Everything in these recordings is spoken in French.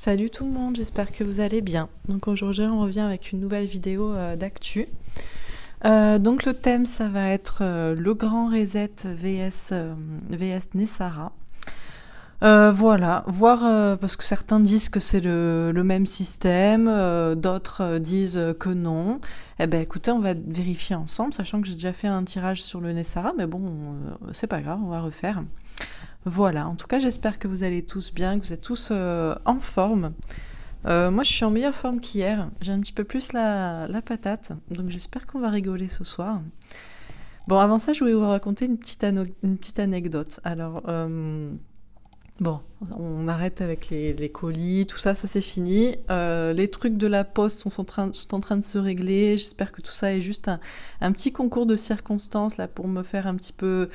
Salut tout le monde, j'espère que vous allez bien. Donc aujourd'hui on revient avec une nouvelle vidéo d'actu. Donc le thème ça va être le grand reset VS Nessara. Voilà, voir parce que certains disent que c'est le même système, d'autres disent que non. Eh ben écoutez, on va vérifier ensemble, sachant que j'ai déjà fait un tirage sur le Nessara, mais bon, c'est pas grave, on va refaire. Voilà, en tout cas j'espère que vous allez tous bien, que vous êtes tous en forme. Moi je suis en meilleure forme qu'hier, j'ai un petit peu plus la patate, donc j'espère qu'on va rigoler ce soir. Bon, avant ça je voulais vous raconter une petite anecdote. Alors, bon, on arrête avec les colis, tout ça, ça c'est fini. Les trucs de la poste sont en train de se régler, j'espère que tout ça est juste un petit concours de circonstances là pour me faire un petit peu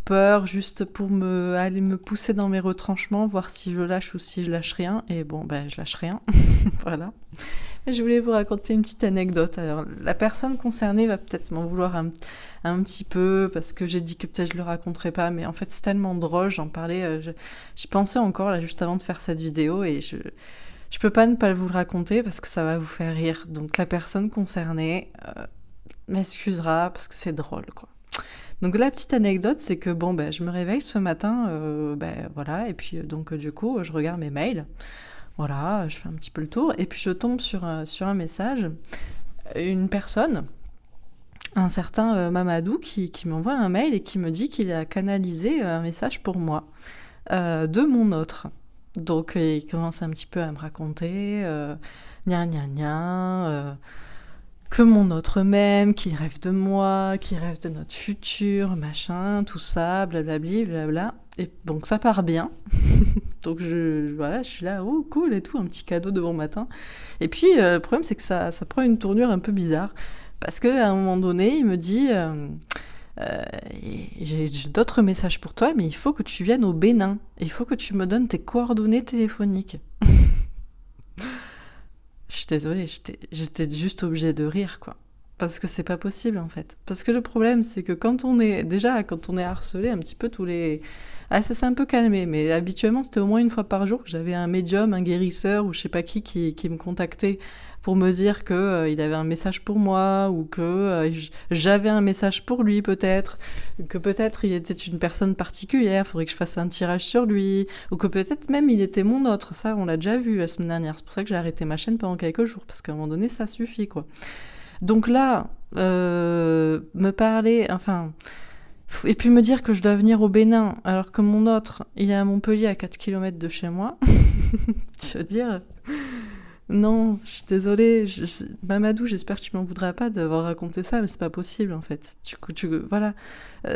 peur, juste pour aller me pousser dans mes retranchements, voir si je lâche ou si je lâche rien. Et bon, ben, je lâche rien. Voilà. Et je voulais vous raconter une petite anecdote. Alors, la personne concernée va peut-être m'en vouloir un petit peu, parce que j'ai dit que peut-être je le raconterais pas, mais en fait, c'est tellement drôle, j'en parlais, j'y pensais encore, là, juste avant de faire cette vidéo, et je peux pas ne pas vous le raconter, parce que ça va vous faire rire. Donc, la personne concernée m'excusera, parce que c'est drôle, quoi. Donc la petite anecdote, c'est que bon, ben, je me réveille ce matin, voilà, et puis donc du coup, je regarde mes mails, voilà, je fais un petit peu le tour, et puis je tombe sur un message, une personne, un certain Mamadou, qui m'envoie un mail et qui me dit qu'il a canalisé un message pour moi, de mon autre. Donc il commence un petit peu à me raconter, gna gna gna, que mon autre m'aime, qu'il rêve de moi, qu'il rêve de notre futur, machin, tout ça, blablabli, blabla. Et donc ça part bien. Donc voilà, je suis là, oh cool et tout, un petit cadeau de bon matin. Et puis le problème c'est que ça prend une tournure un peu bizarre. Parce qu'à un moment donné, il me dit, j'ai d'autres messages pour toi, mais il faut que tu viennes au Bénin. Il faut que tu me donnes tes coordonnées téléphoniques. Je suis désolée, j'étais juste obligée de rire, quoi. Parce que c'est pas possible, en fait. Parce que le problème, c'est que quand on est harcelé un petit peu tous les... Ah, ça s'est un peu calmé, mais habituellement, c'était au moins une fois par jour que j'avais un médium, un guérisseur, ou je sais pas qui me contactait pour me dire que il avait un message pour moi, ou que j'avais un message pour lui, peut-être, que peut-être il était une personne particulière, faudrait que je fasse un tirage sur lui, ou que peut-être même il était mon autre. Ça, on l'a déjà vu la semaine dernière. C'est pour ça que j'ai arrêté ma chaîne pendant quelques jours, parce qu'à un moment donné, ça suffit, quoi. Donc là, me parler, enfin... Et puis me dire que je dois venir au Bénin, alors que mon autre, il est à Montpellier, à 4 km de chez moi. Je veux dire... Non, je suis désolée. Mamadou, j'espère que tu m'en voudras pas d'avoir raconté ça, mais c'est pas possible, en fait. Voilà.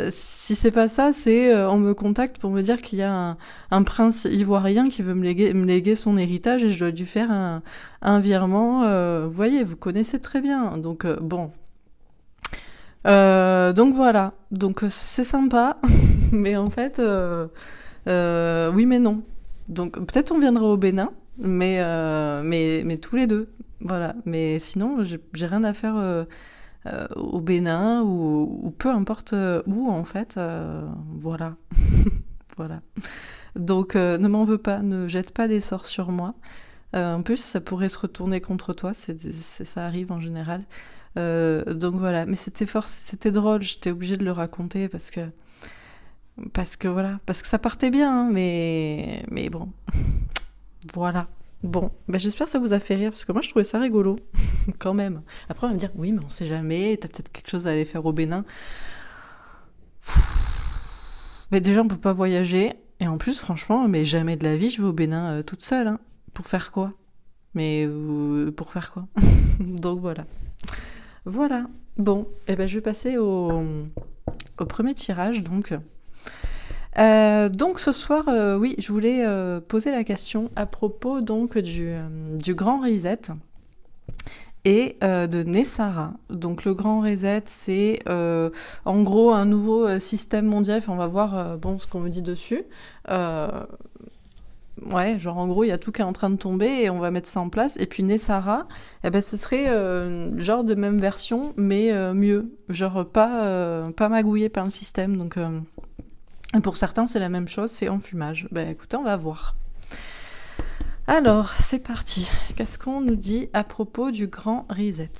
Si c'est pas ça, c'est on me contacte pour me dire qu'il y a un prince ivoirien qui veut me léguer son héritage et je dois lui faire un virement. Vous voyez, vous connaissez très bien. Donc, bon. Donc voilà. Donc c'est sympa, mais en fait, oui mais non. Donc peut-être on viendra au Bénin, mais tous les deux. Voilà. Mais sinon, j'ai rien à faire au Bénin ou peu importe où en fait. Voilà. Voilà. Donc ne m'en veux pas, ne jette pas des sorts sur moi. En plus, ça pourrait se retourner contre toi, ça arrive en général. Donc voilà, mais c'était drôle, j'étais obligée de le raconter parce que voilà, parce que ça partait bien, hein, mais bon, voilà. Bon, ben j'espère que ça vous a fait rire parce que moi je trouvais ça rigolo, quand même. Après on va me dire oui, mais on sait jamais, t'as peut-être quelque chose à aller faire au Bénin. Mais déjà on peut pas voyager et en plus franchement, mais jamais de la vie je vais au Bénin toute seule, hein. Pour faire quoi? Mais pour faire quoi? Donc voilà. Voilà. Bon, eh ben je vais passer au premier tirage, donc. Donc ce soir, oui, je voulais poser la question à propos donc du grand reset et de Nessara. Donc le grand reset, c'est en gros un nouveau système mondial. Enfin, on va voir bon ce qu'on me dit dessus. Ouais, genre en gros, il y a tout qui est en train de tomber et on va mettre ça en place. Et puis Nessara, eh ben, ce serait genre de même version, mais mieux. Genre pas magouillé par le système. Donc pour certains, c'est la même chose, c'est enfumage. Ben écoutez, on va voir. Alors, c'est parti. Qu'est-ce qu'on nous dit à propos du grand reset?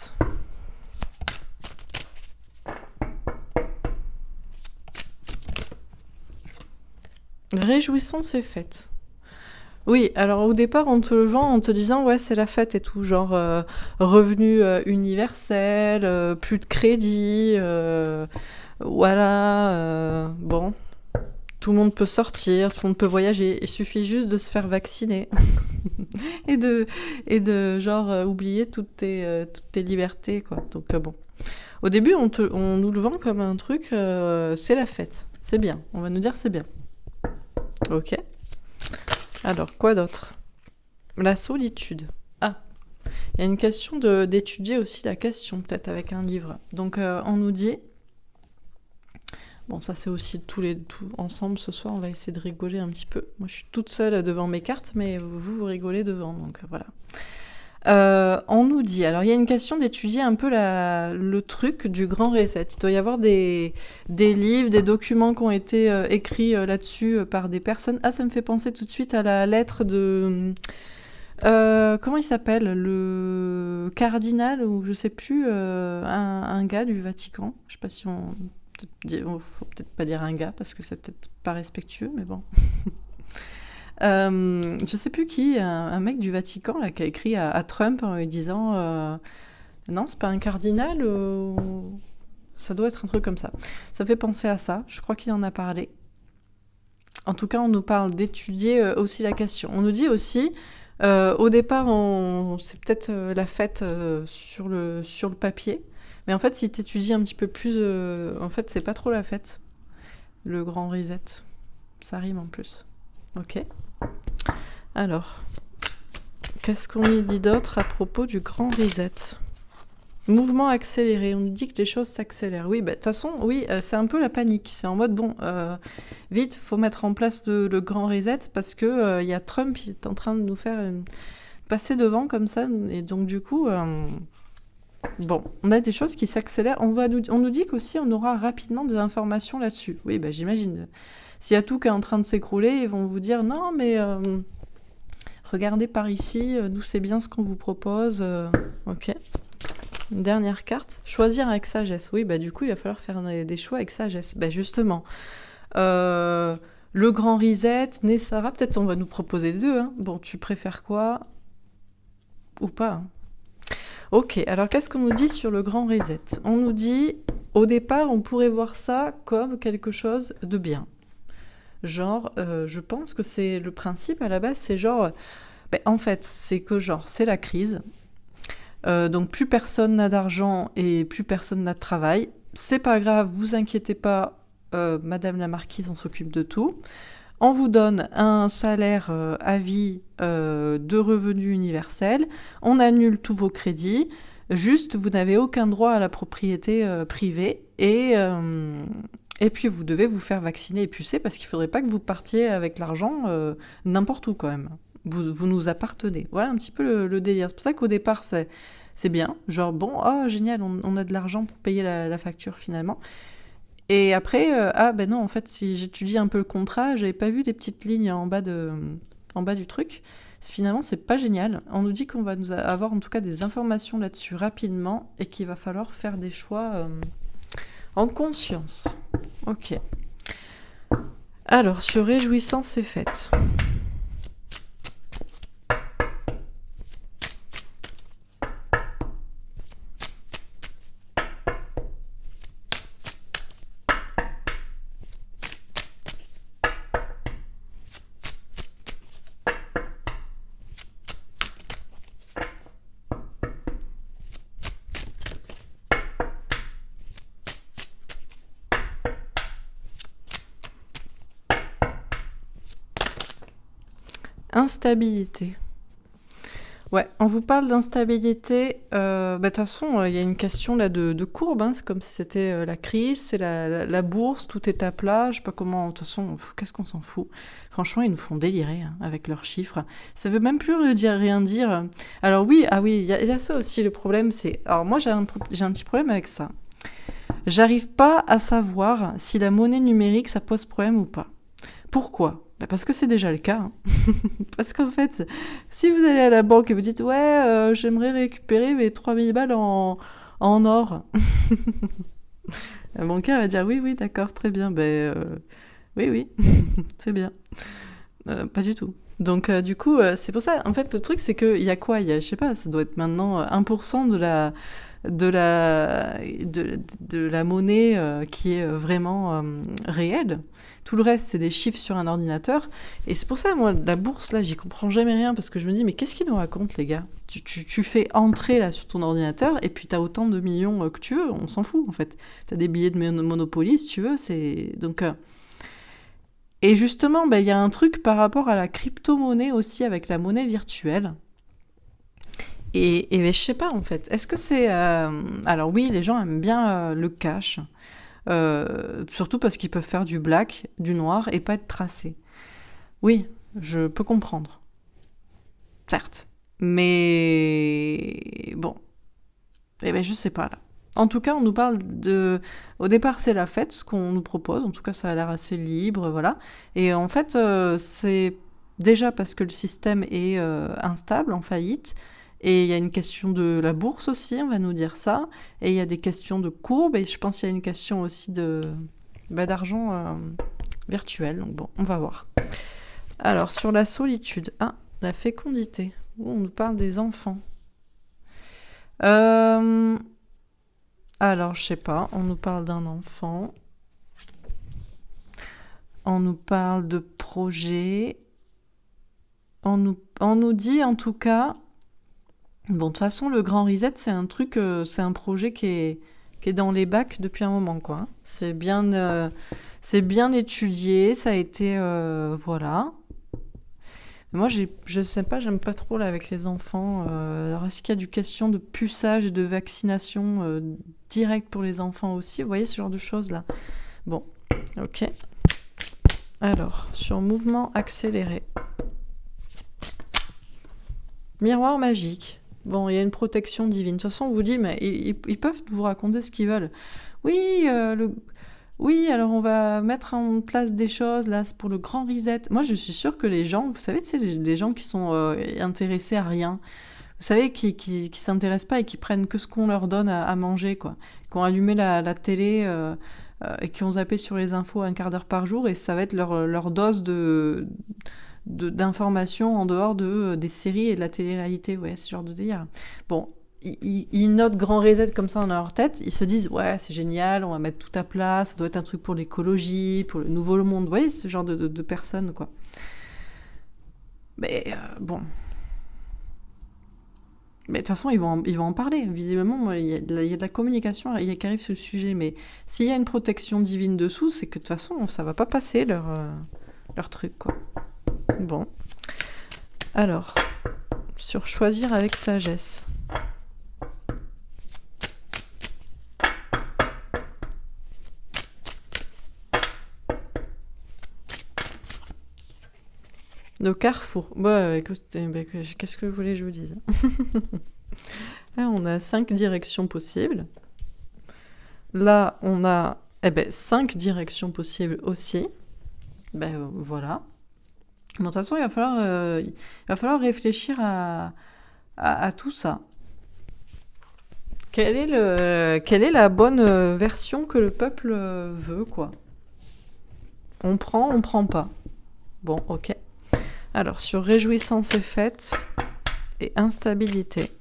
Réjouissance et fête. Oui, alors au départ, on te le vend en te disant, ouais, c'est la fête et tout, genre revenu universel, plus de crédit, voilà, bon, tout le monde peut sortir, tout le monde peut voyager, il suffit juste de se faire vacciner et de genre oublier toutes tes libertés, quoi. Donc bon, au début, on nous le vend comme un truc, c'est la fête, c'est bien, on va nous dire c'est bien. Ok. Alors, quoi d'autre? La solitude. Ah, il y a une question d'étudier aussi la question, peut-être avec un livre. Donc, on nous dit... Bon, ça c'est aussi tout ensemble ce soir, on va essayer de rigoler un petit peu. Moi, je suis toute seule devant mes cartes, mais vous rigolez devant, donc voilà. On nous dit, alors il y a une question d'étudier un peu le truc du grand reset. Il doit y avoir des livres, des documents qui ont été écrits là-dessus par des personnes. Ah, ça me fait penser tout de suite à la lettre de... comment il s'appelle? Le cardinal, ou je sais plus, un gars du Vatican. Je sais pas si on... Faut peut-être pas dire un gars, parce que c'est peut-être pas respectueux, mais bon... je sais plus qui, un mec du Vatican là, qui a écrit à Trump en lui disant non, c'est pas un cardinal, ça doit être un truc comme ça. Ça fait penser à ça, je crois qu'il en a parlé. En tout cas, on nous parle d'étudier aussi la question. On nous dit aussi, au départ, c'est peut-être la fête sur le papier, mais en fait, si tu étudies un petit peu plus, en fait, c'est pas trop la fête, le grand reset. Ça rime en plus. Ok. Alors, qu'est-ce qu'on y dit d'autre à propos du grand reset? Mouvement accéléré, on nous dit que les choses s'accélèrent. Oui, de toute façon, oui, c'est un peu la panique. C'est en mode, bon, vite, faut mettre en place le grand reset parce que y a Trump qui est en train de nous faire passer devant comme ça. Et donc, du coup, bon, on a des choses qui s'accélèrent. On nous dit qu'aussi, on aura rapidement des informations là-dessus. Oui, j'imagine. S'il y a tout qui est en train de s'écrouler, ils vont vous dire, non, mais... regardez par ici, nous c'est bien ce qu'on vous propose. Ok. Une dernière carte. Choisir avec sagesse. Oui, du coup, il va falloir faire des choix avec sagesse. Justement. Le grand reset, Nessara, peut-être on va nous proposer les deux. Hein. Bon, tu préfères quoi? Ou pas hein. Ok, alors qu'est-ce qu'on nous dit sur le grand reset? On nous dit, au départ, on pourrait voir ça comme quelque chose de bien. Genre, je pense que c'est le principe à la base, c'est genre... en fait, c'est que genre, c'est la crise. Donc, plus personne n'a d'argent et plus personne n'a de travail. C'est pas grave, vous inquiétez pas, Madame la Marquise, on s'occupe de tout. On vous donne un salaire à vie de revenu universel. On annule tous vos crédits. Juste, vous n'avez aucun droit à la propriété privée. Et puis, vous devez vous faire vacciner et pucer parce qu'il ne faudrait pas que vous partiez avec l'argent n'importe où quand même. Vous nous appartenez. Voilà un petit peu le délire. C'est pour ça qu'au départ, c'est bien. Genre, bon, oh, génial, on a de l'argent pour payer la facture finalement. Et après, non, en fait, si j'étudie un peu le contrat, j'avais pas vu les petites lignes en bas du truc. Finalement, c'est pas génial. On nous dit qu'on va nous avoir en tout cas des informations là-dessus rapidement et qu'il va falloir faire des choix en conscience. Ok. Alors, sur réjouissance et fête. Instabilité. Ouais, on vous parle d'instabilité. De toute façon, il y a une question là de courbe. Hein, c'est comme si c'était la crise, c'est la bourse, tout est à plat. Je sais pas comment. De toute façon, qu'est-ce qu'on s'en fout? Franchement, ils nous font délirer hein, avec leurs chiffres. Ça veut même plus rien dire. Alors oui, il y a ça aussi. Le problème, c'est. Alors moi, j'ai un petit problème avec ça. J'arrive pas à savoir si la monnaie numérique, ça pose problème ou pas. Pourquoi? Bah, parce que c'est déjà le cas. Hein. Parce qu'en fait, si vous allez à la banque et vous dites « Ouais, j'aimerais récupérer mes 3000 balles en or. » La banquière va dire « Oui, oui, d'accord, très bien. Oui, oui, c'est bien. » Pas du tout. Donc, du coup, c'est pour ça, en fait, le truc, c'est qu'il y a quoi? Il y a, je sais pas, ça doit être maintenant 1% de la monnaie qui est vraiment réelle. Tout le reste, c'est des chiffres sur un ordinateur. Et c'est pour ça, moi, la bourse, là, j'y comprends jamais rien, parce que je me dis, mais qu'est-ce qu'ils nous racontent, les gars? Tu fais entrer, là, sur ton ordinateur, et puis t'as autant de millions que tu veux, on s'en fout, en fait. T'as des billets de Monopoly, si tu veux, c'est... Donc... Et justement, il y a un truc par rapport à la crypto-monnaie aussi, avec la monnaie virtuelle. Et je sais pas, en fait. Est-ce que c'est... Alors oui, les gens aiment bien le cash, surtout parce qu'ils peuvent faire du black, du noir, et pas être tracés. Oui, je peux comprendre. Certes. Mais... Bon. Je sais pas, là. En tout cas, on nous parle de... Au départ, c'est la fête, ce qu'on nous propose. En tout cas, ça a l'air assez libre, voilà. Et en fait, c'est déjà parce que le système est instable, en faillite. Et il y a une question de la bourse aussi, on va nous dire ça. Et il y a des questions de courbes. Et je pense qu'il y a une question aussi d'argent virtuel. Donc bon, on va voir. Alors, sur la solitude. Ah, la fécondité. On nous parle des enfants. Alors, je sais pas, on nous parle d'un enfant, on nous parle de projet, on nous dit en tout cas, bon, de toute façon, le Grand Reset, c'est un truc, c'est un projet qui est dans les bacs depuis un moment, quoi. C'est bien étudié, ça a été, voilà. Moi, je sais pas, j'aime pas trop là avec les enfants. Alors, est-ce qu'il y a du question de puçage et de vaccination directe pour les enfants aussi? Vous voyez ce genre de choses là? Bon, ok. Alors, sur mouvement accéléré. Miroir magique. Bon, il y a une protection divine. De toute façon, on vous dit, mais ils peuvent vous raconter ce qu'ils veulent. Oui, Oui, alors on va mettre en place des choses, là, c'est pour le grand reset. Moi, je suis sûre que les gens, vous savez, c'est des gens qui sont intéressés à rien. Vous savez, qui s'intéressent pas et qui prennent que ce qu'on leur donne à manger, quoi. Qui ont allumé la télé et qui ont zappé sur les infos un quart d'heure par jour et ça va être leur dose d'informations en dehors des séries et de la télé-réalité. Ouais, ce genre de délire. Bon. Ils notent grand reset comme ça dans leur tête, ils se disent ouais c'est génial, on va mettre tout à plat, ça doit être un truc pour l'écologie, pour le nouveau monde, vous voyez ce genre de personnes quoi. Mais bon, mais de toute façon ils vont en parler, visiblement il y a de la communication qui arrive sur le sujet, mais s'il y a une protection divine dessous, c'est que de toute façon ça va pas passer leur truc quoi. Bon, alors sur choisir avec sagesse. Le carrefour. Écoutez, qu'est-ce que vous voulez que je vous dise? Là, on a 5 directions possibles. Là, on a 5 directions possibles aussi. Voilà. Bon, de toute façon, il va falloir réfléchir à tout ça. Quelle est la bonne version que le peuple veut, quoi? On prend pas. Bon, ok. Alors, sur réjouissance et fête et instabilité. «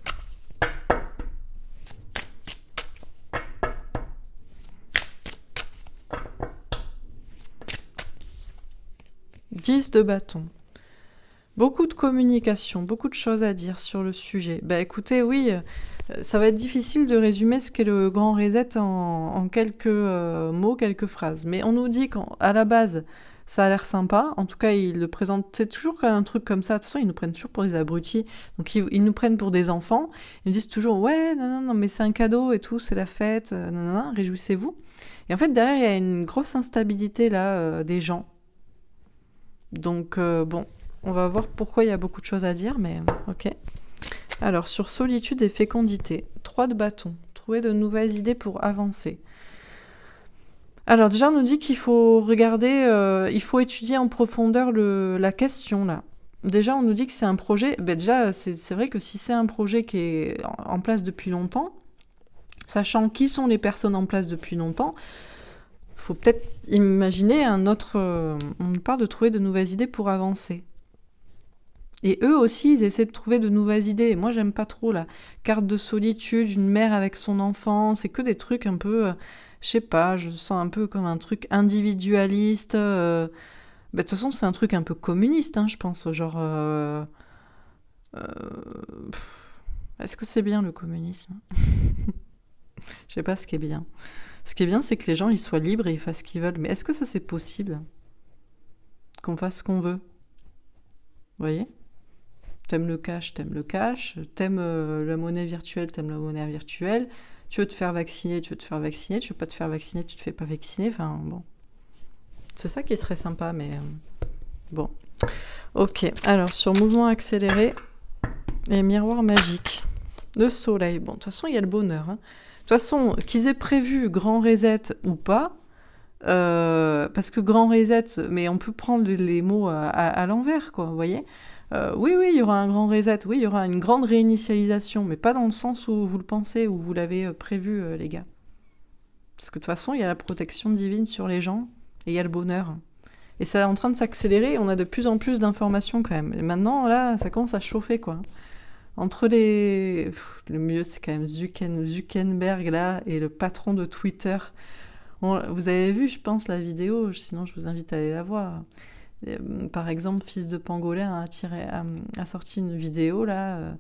10 de bâton. Beaucoup de communication, beaucoup de choses à dire sur le sujet. Écoutez, oui, ça va être difficile de résumer ce qu'est le grand reset en quelques mots, quelques phrases. Mais on nous dit qu'à la base... Ça a l'air sympa. En tout cas, ils le présentent... C'est toujours quand même un truc comme ça. De toute façon, ils nous prennent toujours pour des abrutis. Donc, ils nous prennent pour des enfants. Ils nous disent toujours « Ouais, non, mais c'est un cadeau et tout, c'est la fête. Réjouissez-vous. » Et en fait, derrière, il y a une grosse instabilité, là, des gens. Donc, bon, on va voir pourquoi il y a beaucoup de choses à dire, mais ok. Alors, sur solitude et fécondité. 3 de bâton. Trouver de nouvelles idées pour avancer. Alors déjà, on nous dit qu'il faut regarder, il faut étudier en profondeur la question là. Déjà, on nous dit que c'est un projet. Ben déjà, c'est vrai que si c'est un projet qui est en place depuis longtemps, sachant qui sont les personnes en place depuis longtemps, faut peut-être imaginer un autre. On nous parle de trouver de nouvelles idées pour avancer. Et eux aussi, ils essaient de trouver de nouvelles idées. Moi, j'aime pas trop la carte de solitude, une mère avec son enfant. C'est que des trucs un peu, je sais pas, je sens un peu comme un truc individualiste. De toute façon, c'est un truc un peu communiste, hein, je pense. Genre, est-ce que c'est bien le communisme? Je sais pas ce qui est bien. Ce qui est bien, c'est que les gens ils soient libres et ils fassent ce qu'ils veulent. Mais est-ce que ça c'est possible? Qu'on fasse ce qu'on veut? Vous voyez? T'aimes le cash, t'aimes le cash. T'aimes la monnaie virtuelle, t'aimes la monnaie virtuelle. Tu veux te faire vacciner, tu veux te faire vacciner. Tu veux pas te faire vacciner, tu te fais pas vacciner. Enfin, bon. C'est ça qui serait sympa, mais... bon. Ok, alors sur mouvement accéléré et miroir magique. Le soleil. Bon, de toute façon, il y a le bonheur. Hein. De toute façon, qu'ils aient prévu grand reset ou pas, parce que grand reset, mais on peut prendre les mots à l'envers, quoi, vous voyez? Oui, il y aura un grand reset, oui, il y aura une grande réinitialisation, mais pas dans le sens où vous le pensez, où vous l'avez prévu, les gars. Parce que de toute façon, il y a la protection divine sur les gens, et il y a le bonheur. Et ça est en train de s'accélérer, on a de plus en plus d'informations quand même. Et maintenant, là, ça commence à chauffer, quoi. Entre les... le mieux, c'est quand même Zuckerberg, là, et le patron de Twitter. Vous avez vu, je pense, la vidéo, sinon je vous invite à aller la voir. Par exemple, Fils de Pangolin a sorti une vidéo, là,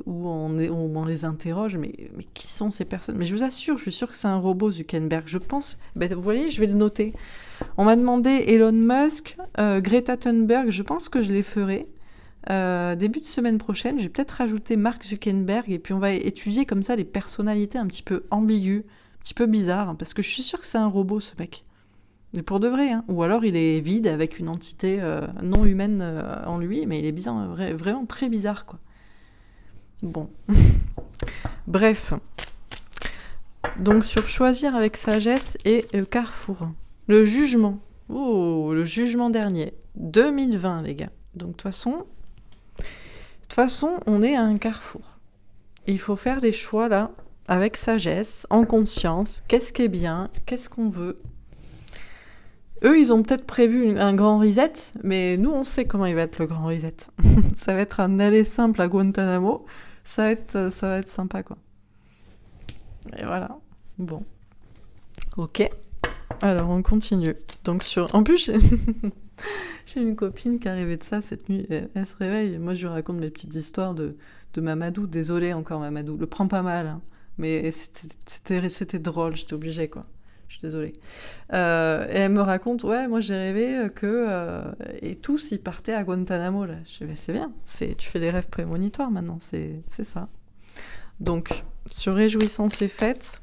où on les interroge, mais qui sont ces personnes? Mais je vous assure, je suis sûre que c'est un robot, Zuckerberg. Je pense... Ben, vous voyez, je vais le noter. On m'a demandé Elon Musk, Greta Thunberg, je pense que je les ferai. Début de semaine prochaine, je vais peut-être rajouter Mark Zuckerberg et puis on va étudier comme ça les personnalités un petit peu ambiguës, un petit peu bizarres, hein, parce que je suis sûre que c'est un robot ce mec. Mais pour de vrai, hein. Ou alors il est vide avec une entité non humaine en lui, mais il est bizarre, vraiment très bizarre, quoi. Bon. Bref. Donc sur choisir avec sagesse et carrefour. Le jugement. Oh, le jugement dernier. 2020, les gars. Donc de toute façon, on est à un carrefour. Il faut faire les choix là, avec sagesse, en conscience. Qu'est-ce qui est bien? Qu'est-ce qu'on veut? Eux, ils ont peut-être prévu un grand reset, mais nous, on sait comment il va être le grand reset. Ça va être un aller simple à Guantanamo. Ça va être sympa, quoi. Et voilà. Bon. Ok. Alors, on continue. Donc, en plus, j'ai une copine qui est arrivée de ça cette nuit. Elle se réveille. Moi, je lui raconte mes petites histoires de Mamadou. Désolée encore, Mamadou. Le prends pas mal. Hein. Mais c'était drôle. J'étais obligée, quoi. Je suis désolée. Et elle me raconte, ouais, moi, j'ai rêvé que... et tous, ils partaient à Guantanamo, là. Je dis, c'est bien. Tu fais des rêves prémonitoires, maintenant. C'est ça. Donc, sur réjouissance et fête,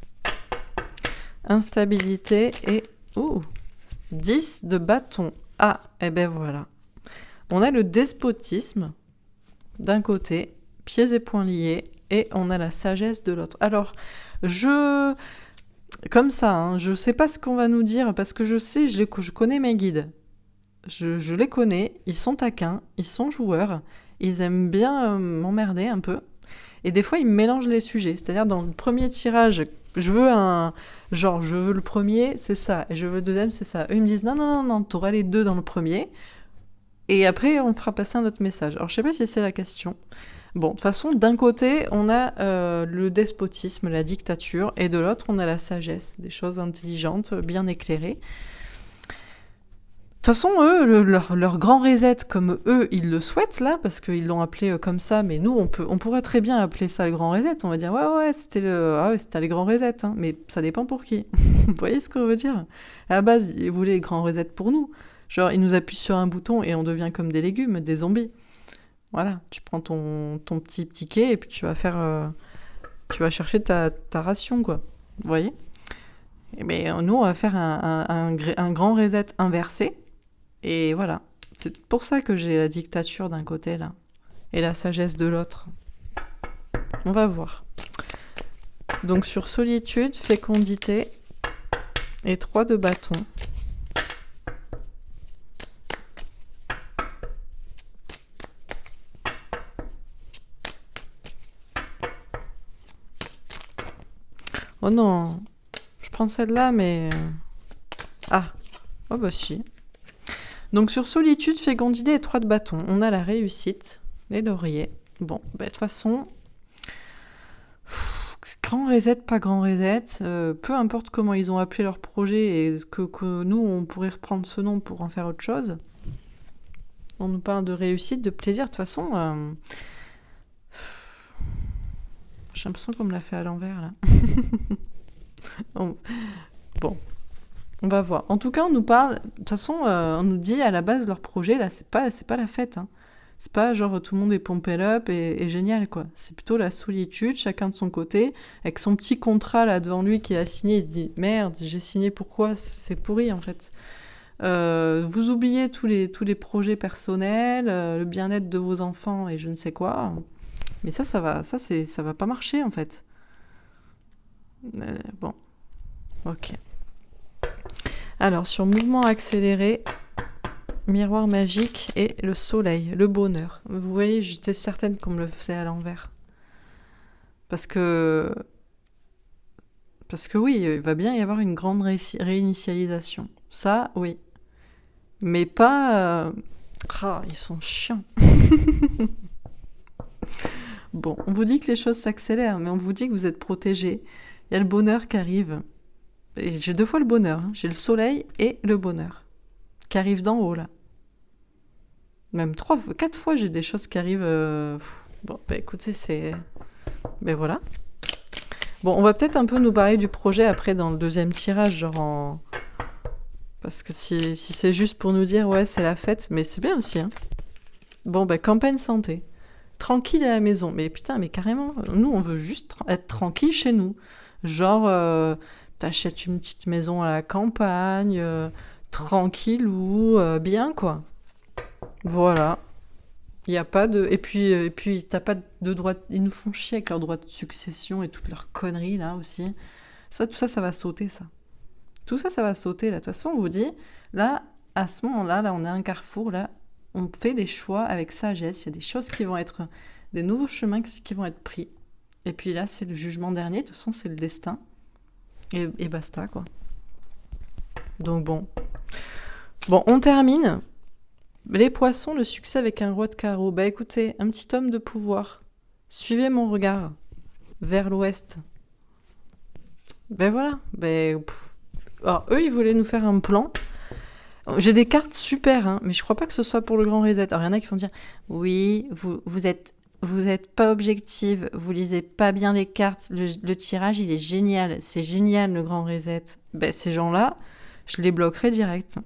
instabilité et... 10 de bâton. Ah, et ben voilà. On a le despotisme d'un côté, pieds et poings liés, et on a la sagesse de l'autre. Alors, comme ça, hein, je sais pas ce qu'on va nous dire, parce que je connais mes guides. Je les connais, ils sont taquins, ils sont joueurs, ils aiment bien m'emmerder un peu. Et des fois, ils mélangent les sujets. C'est-à-dire, dans le premier tirage, je veux le premier, c'est ça, et je veux le deuxième, c'est ça. Eux, ils me disent, non, t'auras les deux dans le premier, et après, on fera passer un autre message. Alors, je sais pas si c'est la question. Bon, de toute façon, d'un côté, on a le despotisme, la dictature, et de l'autre, on a la sagesse, des choses intelligentes, bien éclairées. De toute façon, eux, leur grand reset, comme eux, ils le souhaitent, là, parce qu'ils l'ont appelé comme ça, mais nous, on pourrait très bien appeler ça le grand reset. On va dire, ouais, c'était le grand reset, hein, mais ça dépend pour qui. Vous voyez ce qu'on veut dire? À la base, ils voulaient le grand reset pour nous. Genre, ils nous appuient sur un bouton et on devient comme des légumes, des zombies. Voilà, tu prends ton petit ticket et puis tu vas chercher ta ration, quoi. Vous voyez? Et bien, nous, on va faire un grand reset inversé. Et voilà. C'est pour ça que j'ai la dictature d'un côté, là, et la sagesse de l'autre. On va voir. Donc, sur solitude, fécondité et 3 de bâton. Oh non, je prends celle-là, mais... Ah, oh bah si. Donc sur solitude, fécondité et 3 de bâton, on a la réussite, les lauriers. Bon, bah, de toute façon, grand reset, pas grand reset, peu importe comment ils ont appelé leur projet et que nous, on pourrait reprendre ce nom pour en faire autre chose. On nous parle de réussite, de plaisir, de toute façon... J'ai l'impression qu'on me l'a fait à l'envers, là. Bon, on va voir. En tout cas, on nous parle... De toute façon, on nous dit, à la base, leur projet, là, c'est pas la fête, hein. C'est pas genre tout le monde est pumped up et génial, quoi. C'est plutôt la solitude, chacun de son côté, avec son petit contrat là devant lui qu'il a signé. Il se dit merde, j'ai signé pourquoi? C'est pourri en fait. Vous oubliez tous les projets personnels, le bien-être de vos enfants et je ne sais quoi. Mais ça va pas marcher en fait. Bon, ok. Alors sur mouvement accéléré. Miroir magique et le soleil, le bonheur. Vous voyez, j'étais certaine qu'on me le faisait à l'envers. Parce que oui, il va bien y avoir une grande réinitialisation. Ça, oui. Mais pas... ils sont chiants. Bon, on vous dit que les choses s'accélèrent, mais on vous dit que vous êtes protégés. Il y a le bonheur qui arrive. Et j'ai 2 fois le bonheur. Hein. J'ai le soleil et le bonheur. Qui arrivent d'en haut, là. Même 4 fois, j'ai des choses qui arrivent... Bon, bah écoutez, c'est... Ben voilà. Bon, on va peut-être un peu nous parler du projet après dans le deuxième tirage, genre en... Parce que si c'est juste pour nous dire, ouais, c'est la fête, mais c'est bien aussi, hein. Bon, ben campagne santé. Tranquille à la maison. Mais putain, mais carrément, nous, on veut juste être tranquille chez nous. Genre, t'achètes une petite maison à la campagne, tranquille ou bien, quoi. Voilà. Il n'y a pas de... Et puis t'as pas de droit... Ils nous font chier avec leurs droits de succession et toutes leurs conneries, là, aussi. Tout ça, ça va sauter, ça. Tout ça, ça va sauter, là. De toute façon, on vous dit, là, à ce moment-là, là, on a un carrefour, là, on fait des choix avec sagesse. Il y a des choses qui vont être... Des nouveaux chemins qui vont être pris. Et puis là, c'est le jugement dernier. De toute façon, c'est le destin. Et basta, quoi. Donc, bon. Bon, on termine... Les poissons, le succès avec un roi de carreau. Bah écoutez, un petit homme de pouvoir. Suivez mon regard vers l'ouest. Ben voilà. Alors eux, ils voulaient nous faire un plan. J'ai des cartes super, hein, mais je crois pas que ce soit pour le grand reset. Alors il y en a qui vont dire, oui, vous êtes pas objective, vous lisez pas bien les cartes. Le tirage, il est génial. C'est génial le grand reset. Ben ces gens-là, je les bloquerai direct.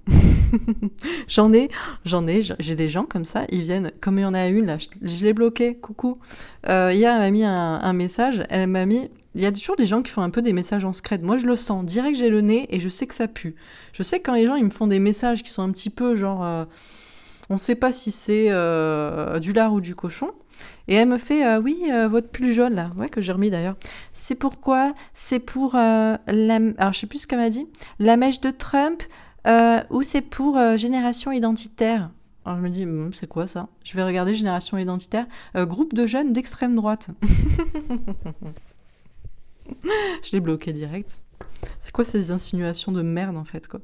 J'ai des gens comme ça, ils viennent, comme il y en a une là, je l'ai bloqué, coucou. Hier, elle m'a mis un message, il y a toujours des gens qui font un peu des messages en secret. Moi, je le sens, direct j'ai le nez et je sais que ça pue. Je sais que quand les gens, ils me font des messages qui sont un petit peu genre, on sait pas si c'est du lard ou du cochon. Et elle me fait, oui, votre pull jaune, là, ouais, que j'ai remis d'ailleurs. C'est pourquoi? C'est pour alors, je sais plus ce qu'elle m'a dit. La mèche de Trump ou c'est pour génération identitaire. Alors je me dis, c'est quoi ça? Je vais regarder génération identitaire. Groupe de jeunes d'extrême droite. Je l'ai bloqué direct. C'est quoi ces insinuations de merde en fait, quoi.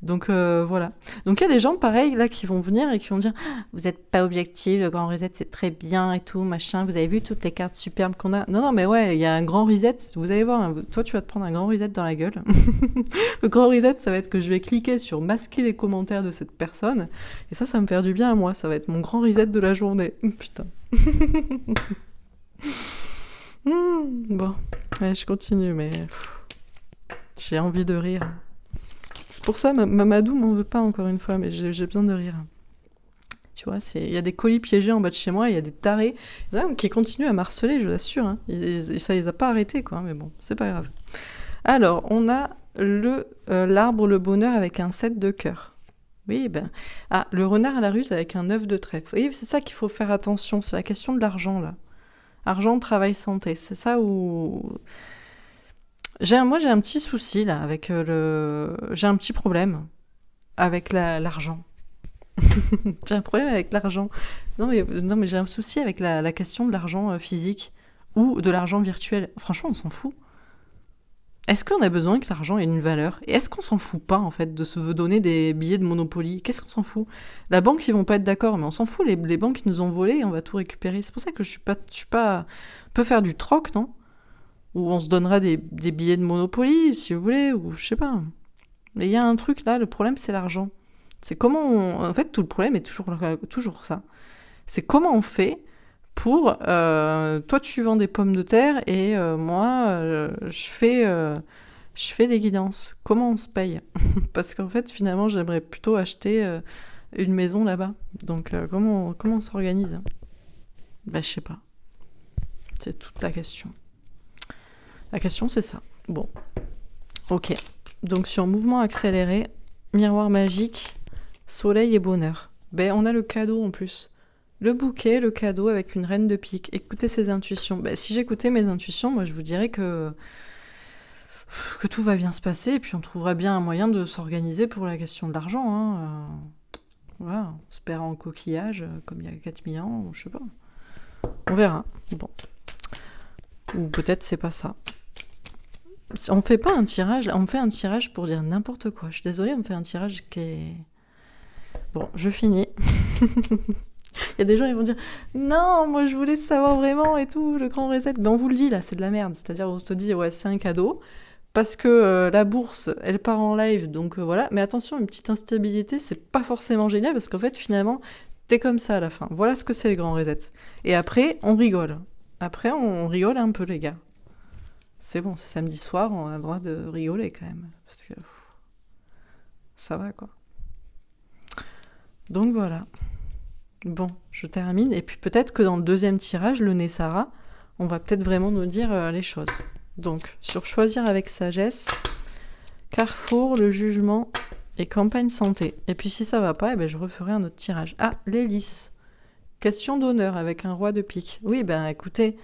Donc voilà. Donc il y a des gens pareils là qui vont venir et qui vont dire, vous n'êtes pas objectif, le grand reset c'est très bien et tout, machin, vous avez vu toutes les cartes superbes qu'on a. Non mais ouais, il y a un grand reset, vous allez voir, hein, toi tu vas te prendre un grand reset dans la gueule. Le grand reset, ça va être que je vais cliquer sur masquer les commentaires de cette personne et ça va me faire du bien à moi, ça va être mon grand reset de la journée. Putain. Bon, ouais, je continue mais... J'ai envie de rire. C'est pour ça, Mamadou m'en veut pas encore une fois, mais j'ai besoin de rire. Tu vois, il y a des colis piégés en bas de chez moi, il y a des tarés là, qui continuent à m'harceler, je l'assure. Hein. Ça les a pas arrêtés, quoi, mais bon, c'est pas grave. Alors, on a l'arbre, le bonheur avec un 7 de cœur. Oui, le renard à la ruse avec un 9 de trèfle. Vous voyez, c'est ça qu'il faut faire attention, c'est la question de l'argent, là. Argent, travail, santé. C'est ça où... Moi, j'ai un petit souci, là, avec J'ai un petit problème avec l'argent. J'ai un problème avec l'argent. Non, mais j'ai un souci avec la question de l'argent physique ou de l'argent virtuel. Franchement, on s'en fout. Est-ce qu'on a besoin que l'argent ait une valeur? Et est-ce qu'on s'en fout pas, en fait, de se donner des billets de Monopoly? Qu'est-ce qu'on s'en fout? La banque, ils vont pas être d'accord, mais on s'en fout. Les banques, ils nous ont volé, on va tout récupérer. C'est pour ça que je suis pas... On peut faire du troc, non? Ou on se donnera des billets de Monopoly, si vous voulez, ou je sais pas. Mais il y a un truc, là, le problème, c'est l'argent. C'est comment En fait, tout le problème est toujours ça. C'est comment on fait pour... toi, tu vends des pommes de terre et moi, je fais des guidances. Comment on se paye? Parce qu'en fait, finalement, j'aimerais plutôt acheter une maison là-bas. Donc, comment on s'organise? Bah, je sais pas. C'est toute la question. La question, c'est ça. Bon. Ok. Donc, sur mouvement accéléré, miroir magique, soleil et bonheur. Ben, on a le cadeau en plus. Le bouquet, le cadeau avec une reine de pique. Écoutez ses intuitions. Ben, si j'écoutais mes intuitions, moi, je vous dirais que tout va bien se passer et puis on trouvera bien un moyen de s'organiser pour la question de l'argent. Hein. Voilà, on se paiera en coquillage comme il y a 4000 ans, je sais pas. On verra. Bon. Ou peut-être c'est pas ça. On fait pas un tirage, on me fait un tirage pour dire n'importe quoi. Je suis désolée, on me fait un tirage qui est... Bon, je finis. Il y a des gens qui vont dire non, moi je voulais savoir vraiment et tout, le grand reset. Mais on vous le dit là, c'est de la merde. C'est-à-dire on se dit ouais, c'est un cadeau parce que la bourse, elle part en live, donc voilà. Mais attention, une petite instabilité, c'est pas forcément génial parce qu'en fait finalement, t'es comme ça à la fin. Voilà ce que c'est les grands resets. Et après, on rigole. Après, on rigole un peu les gars. C'est bon, c'est samedi soir, on a le droit de rigoler quand même. Parce que ça va quoi. Donc voilà. Bon, je termine. Et puis peut-être que dans le deuxième tirage, le Nessara, on va peut-être vraiment nous dire les choses. Donc, sur choisir avec sagesse, Carrefour, le jugement et campagne santé. Et puis si ça va pas, eh ben, je referai un autre tirage. Ah, l'hélice. Question d'honneur avec un roi de pique. Oui, ben écoutez,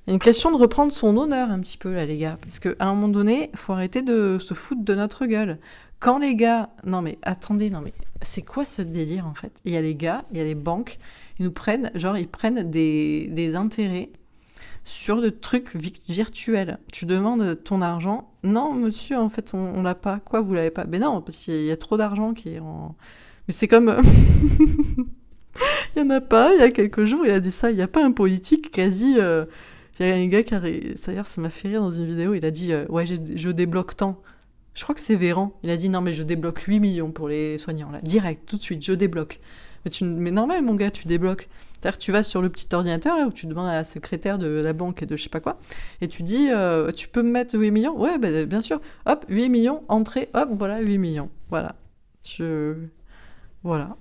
il y a une question de reprendre son honneur un petit peu là, les gars. Parce qu'à un moment donné, il faut arrêter de se foutre de notre gueule. Quand les gars... Non mais attendez, non mais... C'est quoi ce délire en fait? Il y a les gars, il y a les banques, ils nous prennent, genre ils prennent des intérêts sur des trucs virtuels. Tu demandes ton argent. Non monsieur, en fait on l'a pas. Quoi, vous l'avez pas? Mais non, parce qu'il y a trop d'argent qui est en... Mais c'est comme... Il y en a pas, il y a quelques jours, il a dit ça. Il n'y a pas un politique qui a dit... Il y a un gars qui a... D'ailleurs, ça m'a fait rire dans une vidéo. Il a dit ouais, je débloque tant. Je crois que c'est Véran. Il a dit non, mais je débloque 8 millions pour les soignants. Là. Direct, tout de suite, je débloque. Mais normal, mon gars, tu débloques. C'est-à-dire que tu vas sur le petit ordinateur là, où tu demandes à la secrétaire de la banque et de je sais pas quoi. Et tu dis tu peux me mettre 8 millions? Ouais, bah, bien sûr. Hop, 8 millions, entrée. Hop, voilà, 8 millions. Voilà. Voilà.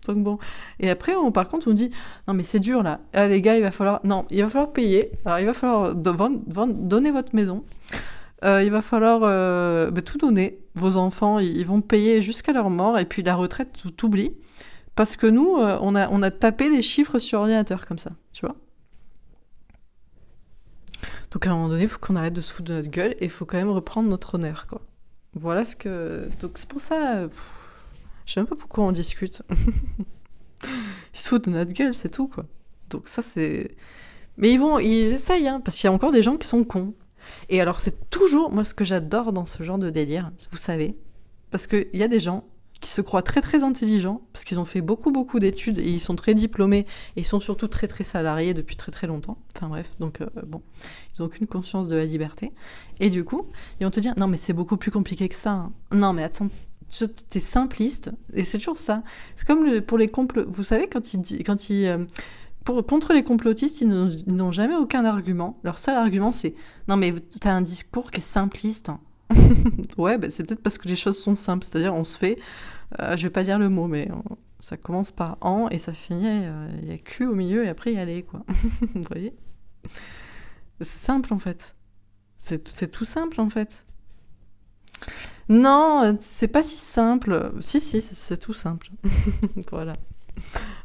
Donc bon. Et après, par contre, on dit non, mais c'est dur là. Ah, les gars, il va falloir payer. Alors, il va falloir donner votre maison. Il va falloir tout donner. Vos enfants, ils vont payer jusqu'à leur mort. Et puis la retraite, tu t'oublies. Parce que nous, on a tapé des chiffres sur ordinateur comme ça. Tu vois? Donc à un moment donné, il faut qu'on arrête de se foutre de notre gueule. Et il faut quand même reprendre notre honneur, quoi. Voilà ce que... Donc c'est pour ça... Je sais même pas pourquoi on discute. Ils se foutent de notre gueule, c'est tout, quoi. Donc ça, c'est... Mais ils essayent, hein, parce qu'il y a encore des gens qui sont cons. Et alors, c'est toujours, moi, ce que j'adore dans ce genre de délire, vous savez, parce qu'il y a des gens qui se croient très, très intelligents, parce qu'ils ont fait beaucoup, beaucoup d'études, et ils sont très diplômés, et ils sont surtout très, très salariés depuis très, très longtemps. Enfin bref, donc, bon, ils n'ont aucune conscience de la liberté. Et du coup, ils vont te dire, non, mais c'est beaucoup plus compliqué que ça. Hein. Non, mais attends, t'es simpliste, et c'est toujours ça. C'est comme pour les complots. Vous savez, contre les complotistes, ils n'ont jamais aucun argument. Leur seul argument, c'est « Non, mais t'as un discours qui est simpliste. » Ouais, bah, c'est peut-être parce que les choses sont simples. C'est-à-dire, on se fait... je vais pas dire le mot, mais ça commence par « en » et ça finit... Il y a « q » au milieu et après, il y a « les », quoi. Vous voyez? C'est simple, en fait. C'est tout simple, en fait. Non, c'est pas si simple. Si, c'est tout simple. Voilà.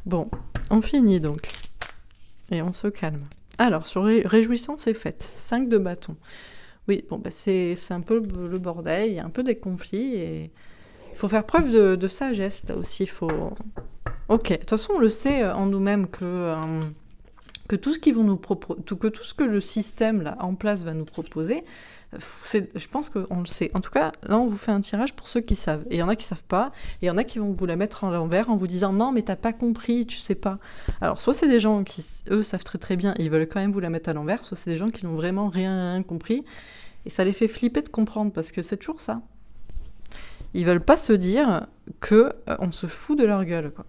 Bon, on finit donc. Et on se calme. Alors, sur réjouissance et fête, 5 de bâton. Oui, bon, bah c'est un peu le bordel, il y a un peu des conflits, et il faut faire preuve de sagesse, là aussi, il faut... Ok, de toute façon, on le sait en nous-mêmes que tout ce qu'ils vont nous que tout ce que le système là en place va nous proposer, je pense qu'on le sait. En tout cas, là, on vous fait un tirage pour ceux qui savent. Et il y en a qui savent pas, et il y en a qui vont vous la mettre en l'envers en vous disant non, mais t'as pas compris, tu sais pas. Alors, soit c'est des gens qui, eux, savent très très bien, et ils veulent quand même vous la mettre à l'envers, soit c'est des gens qui n'ont vraiment rien compris, et ça les fait flipper de comprendre, parce que c'est toujours ça. Ils veulent pas se dire que on se fout de leur gueule, quoi.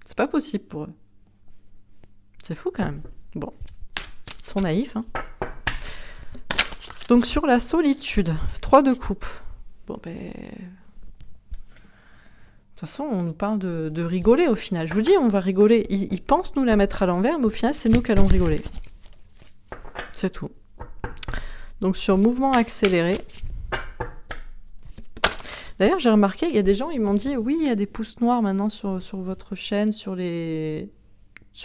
C'est pas possible pour eux. C'est fou quand même. Bon, ils sont naïfs, hein. Donc sur la solitude, 3 de coupe. Bon ben... De toute façon, on nous parle de rigoler au final. Je vous dis, on va rigoler. Ils pensent nous la mettre à l'envers, mais au final, c'est nous qui allons rigoler. C'est tout. Donc sur mouvement accéléré. D'ailleurs, j'ai remarqué, il y a des gens, ils m'ont dit, oui, il y a des pouces noirs maintenant sur votre chaîne, sur les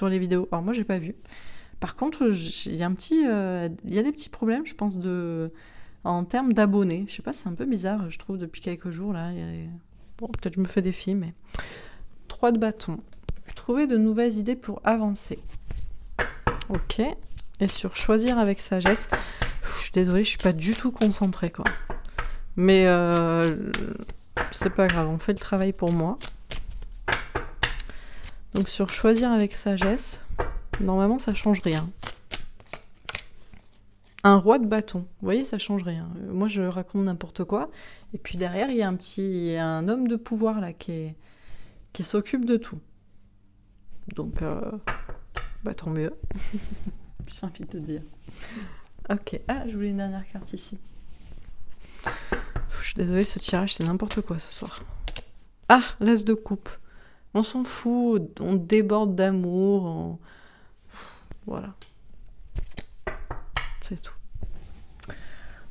vidéos. Alors moi, j'ai pas vu. Par contre, il y a des petits problèmes, je pense, en termes d'abonnés. Je sais pas, c'est un peu bizarre, je trouve, depuis quelques jours, là. Bon, peut-être je me fais des films, mais... 3 de bâton. Trouver de nouvelles idées pour avancer. Ok. Et sur choisir avec sagesse. Je suis désolée, je suis pas du tout concentrée, quoi. Mais c'est pas grave, on fait le travail pour moi. Donc sur choisir avec sagesse, normalement ça change rien. Un roi de bâton, vous voyez, ça change rien. Moi je raconte n'importe quoi, et puis derrière il y a un homme de pouvoir là qui s'occupe de tout. Donc tant mieux. J'ai envie de te dire. Ok, je voulais une dernière carte ici. Je suis désolée, ce tirage c'est n'importe quoi ce soir. L'as de coupe. On s'en fout, on déborde d'amour, voilà. C'est tout.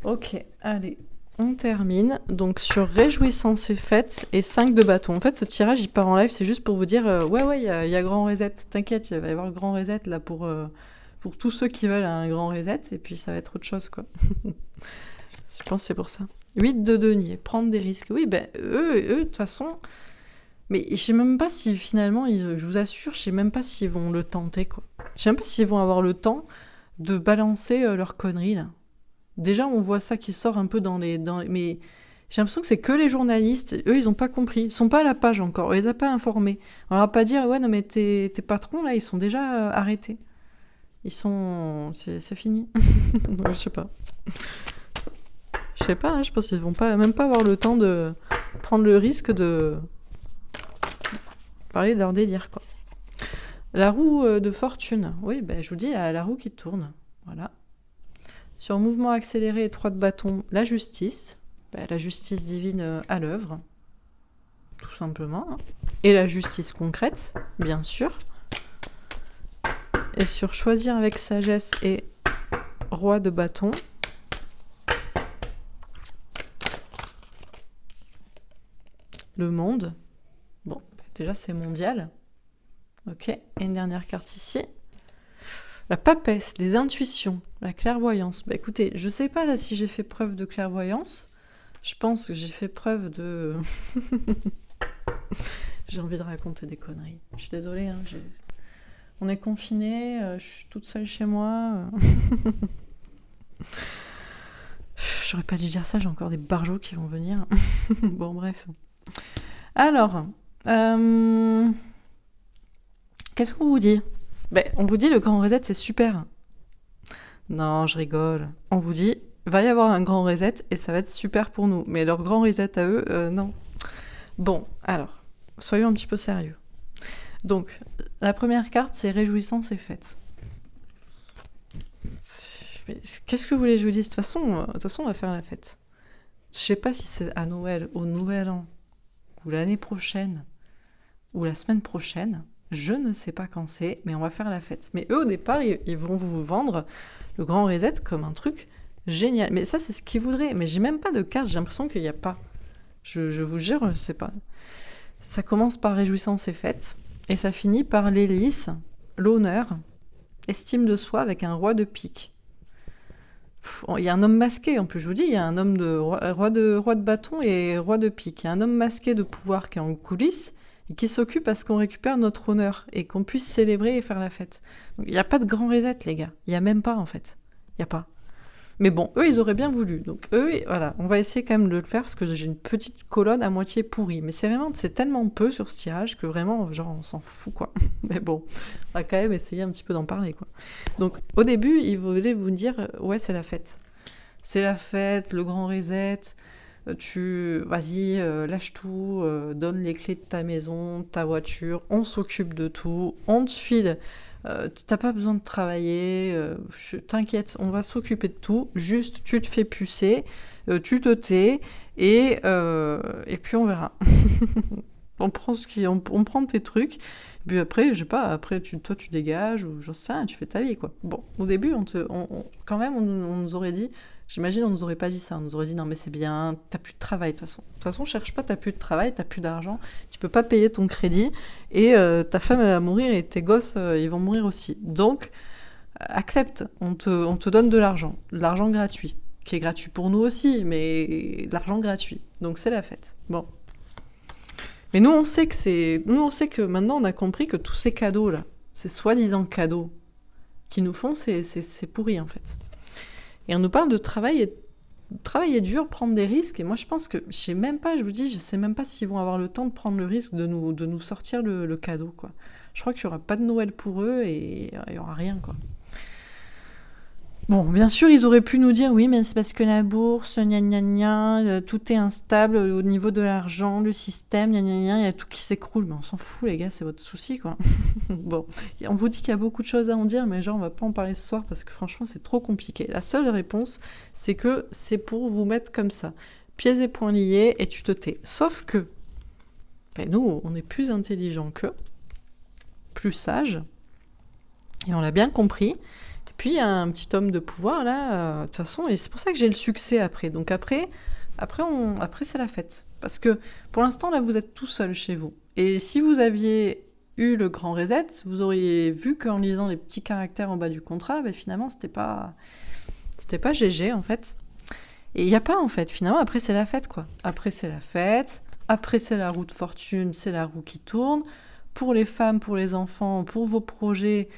Ok, allez, on termine. Donc sur réjouissance et fête et 5 de bâton. En fait, ce tirage, il part en live, c'est juste pour vous dire, ouais, il y a grand reset. T'inquiète, il va y avoir grand reset là pour tous ceux qui veulent un grand reset, et puis ça va être autre chose, quoi. Je pense que c'est pour ça. 8 de denier, prendre des risques. Oui, ben eux, de toute façon... Mais je sais même pas si finalement, je vous assure, je sais même pas s'ils vont le tenter, quoi. Je sais même pas s'ils vont avoir le temps de balancer leurs conneries, là. Déjà, on voit ça qui sort un peu dans les... Mais j'ai l'impression que c'est que les journalistes, eux, ils ont pas compris. Ils sont pas à la page encore, on les a pas informés. On leur a pas dit, ouais, non, mais tes patrons, là, ils sont déjà arrêtés. Ils sont... C'est fini. Je sais pas. Je sais pas, je pense qu'ils vont même pas avoir le temps de prendre le risque de... parler de leur délire, quoi. La roue de fortune. Oui, je vous dis, la roue qui tourne. Voilà. Sur mouvement accéléré et 3 de bâton, la justice. La justice divine à l'œuvre. Tout simplement. Hein. Et la justice concrète, bien sûr. Et sur choisir avec sagesse et roi de bâton. Le monde. Bon, déjà c'est mondial. Ok, et une dernière carte ici. La papesse, les intuitions, la clairvoyance. Écoutez, je sais pas là si j'ai fait preuve de clairvoyance. Je pense que j'ai fait preuve de... J'ai envie de raconter des conneries. Je suis désolée, hein, on est confinés, je suis toute seule chez moi. J'aurais pas dû dire ça, j'ai encore des barjots qui vont venir. Bon, bref. Alors, qu'est-ce qu'on vous dit ? On vous dit le grand reset, c'est super. Non, je rigole. On vous dit, va y avoir un grand reset et ça va être super pour nous. Mais leur grand reset à eux, non. Bon, alors, soyons un petit peu sérieux. Donc, la première carte, c'est réjouissance et fête. Qu'est-ce que vous voulez que je vous dise ? De toute façon, on va faire la fête. Je sais pas si c'est à Noël, au Nouvel An, ou l'année prochaine, ou la semaine prochaine. Je ne sais pas quand c'est, mais on va faire la fête. Mais eux, au départ, ils vont vous vendre le grand reset comme un truc génial. Mais ça, c'est ce qu'ils voudraient. Mais j'ai même pas de carte, j'ai l'impression qu'il n'y a pas. Je vous jure, je sais pas. Ça commence par réjouissance et fête, et ça finit par l'hélice, l'honneur, estime de soi avec un roi de pique. Il y a un homme masqué, en plus, je vous dis, il y a un homme de roi de bâton et roi de pique. Il y a un homme masqué de pouvoir qui est en coulisses et qui s'occupe à ce qu'on récupère notre honneur et qu'on puisse célébrer et faire la fête. Donc, il n'y a pas de grand reset, les gars. Il n'y a même pas, en fait. Il n'y a pas. Mais bon, eux, ils auraient bien voulu. Donc eux, voilà, on va essayer quand même de le faire parce que j'ai une petite colonne à moitié pourrie. Mais c'est tellement peu sur ce tirage que vraiment, genre, on s'en fout, quoi. Mais bon, on va quand même essayer un petit peu d'en parler, quoi. Donc au début, ils voulaient vous dire, ouais, c'est la fête. C'est la fête, le grand reset. Vas-y, lâche tout, donne les clés de ta maison, ta voiture, on s'occupe de tout, on te file. T'as pas besoin de travailler, t'inquiète, on va s'occuper de tout, juste tu te fais pucer, tu te tais, et puis on verra. On prend tes trucs, puis après, je sais pas, après toi tu dégages, ou j'en sais rien, tu fais ta vie, quoi. Bon, au début, quand même, on nous aurait dit, j'imagine, on nous aurait pas dit ça, on nous aurait dit, non mais c'est bien, t'as plus de travail, de toute façon. De toute façon, cherche pas, t'as plus de travail, t'as plus d'argent, tu peux pas payer ton crédit, et ta femme elle va mourir, et tes gosses, ils vont mourir aussi. Donc, accepte, on te donne de l'argent gratuit, qui est gratuit pour nous aussi, mais de l'argent gratuit. Donc c'est la fête. Bon. Mais nous, on sait que maintenant, on a compris que tous ces cadeaux-là, ces soi-disant cadeaux qu'ils nous font, c'est pourri, en fait. Et on nous parle de travailler dur, prendre des risques, et moi, je pense que, je sais même pas s'ils vont avoir le temps de prendre le risque de nous sortir le cadeau, quoi. Je crois qu'il y aura pas de Noël pour eux, et il y aura rien, quoi. Bon, bien sûr, ils auraient pu nous dire, oui, mais c'est parce que la bourse, gna gna gna, tout est instable au niveau de l'argent, le système, gna gna gna, il y a tout qui s'écroule. Mais on s'en fout, les gars, c'est votre souci, quoi. Bon, on vous dit qu'il y a beaucoup de choses à en dire, mais genre, on va pas en parler ce soir parce que franchement, c'est trop compliqué. La seule réponse, c'est que c'est pour vous mettre comme ça, pieds et poings liés, et tu te tais. Sauf que, nous, on est plus intelligents qu'eux, plus sages, et on l'a bien compris. Puis, il y a un petit homme de pouvoir, là, de toute façon, et c'est pour ça que j'ai le succès après. Donc après c'est la fête. Parce que, pour l'instant, là, vous êtes tout seul chez vous. Et si vous aviez eu le grand reset, vous auriez vu qu'en lisant les petits caractères en bas du contrat, finalement, c'était pas GG, en fait. Et il n'y a pas, en fait. Finalement, après, c'est la fête, quoi. Après, c'est la fête. Après, c'est la roue de fortune, c'est la roue qui tourne. Pour les femmes, pour les enfants, pour vos projets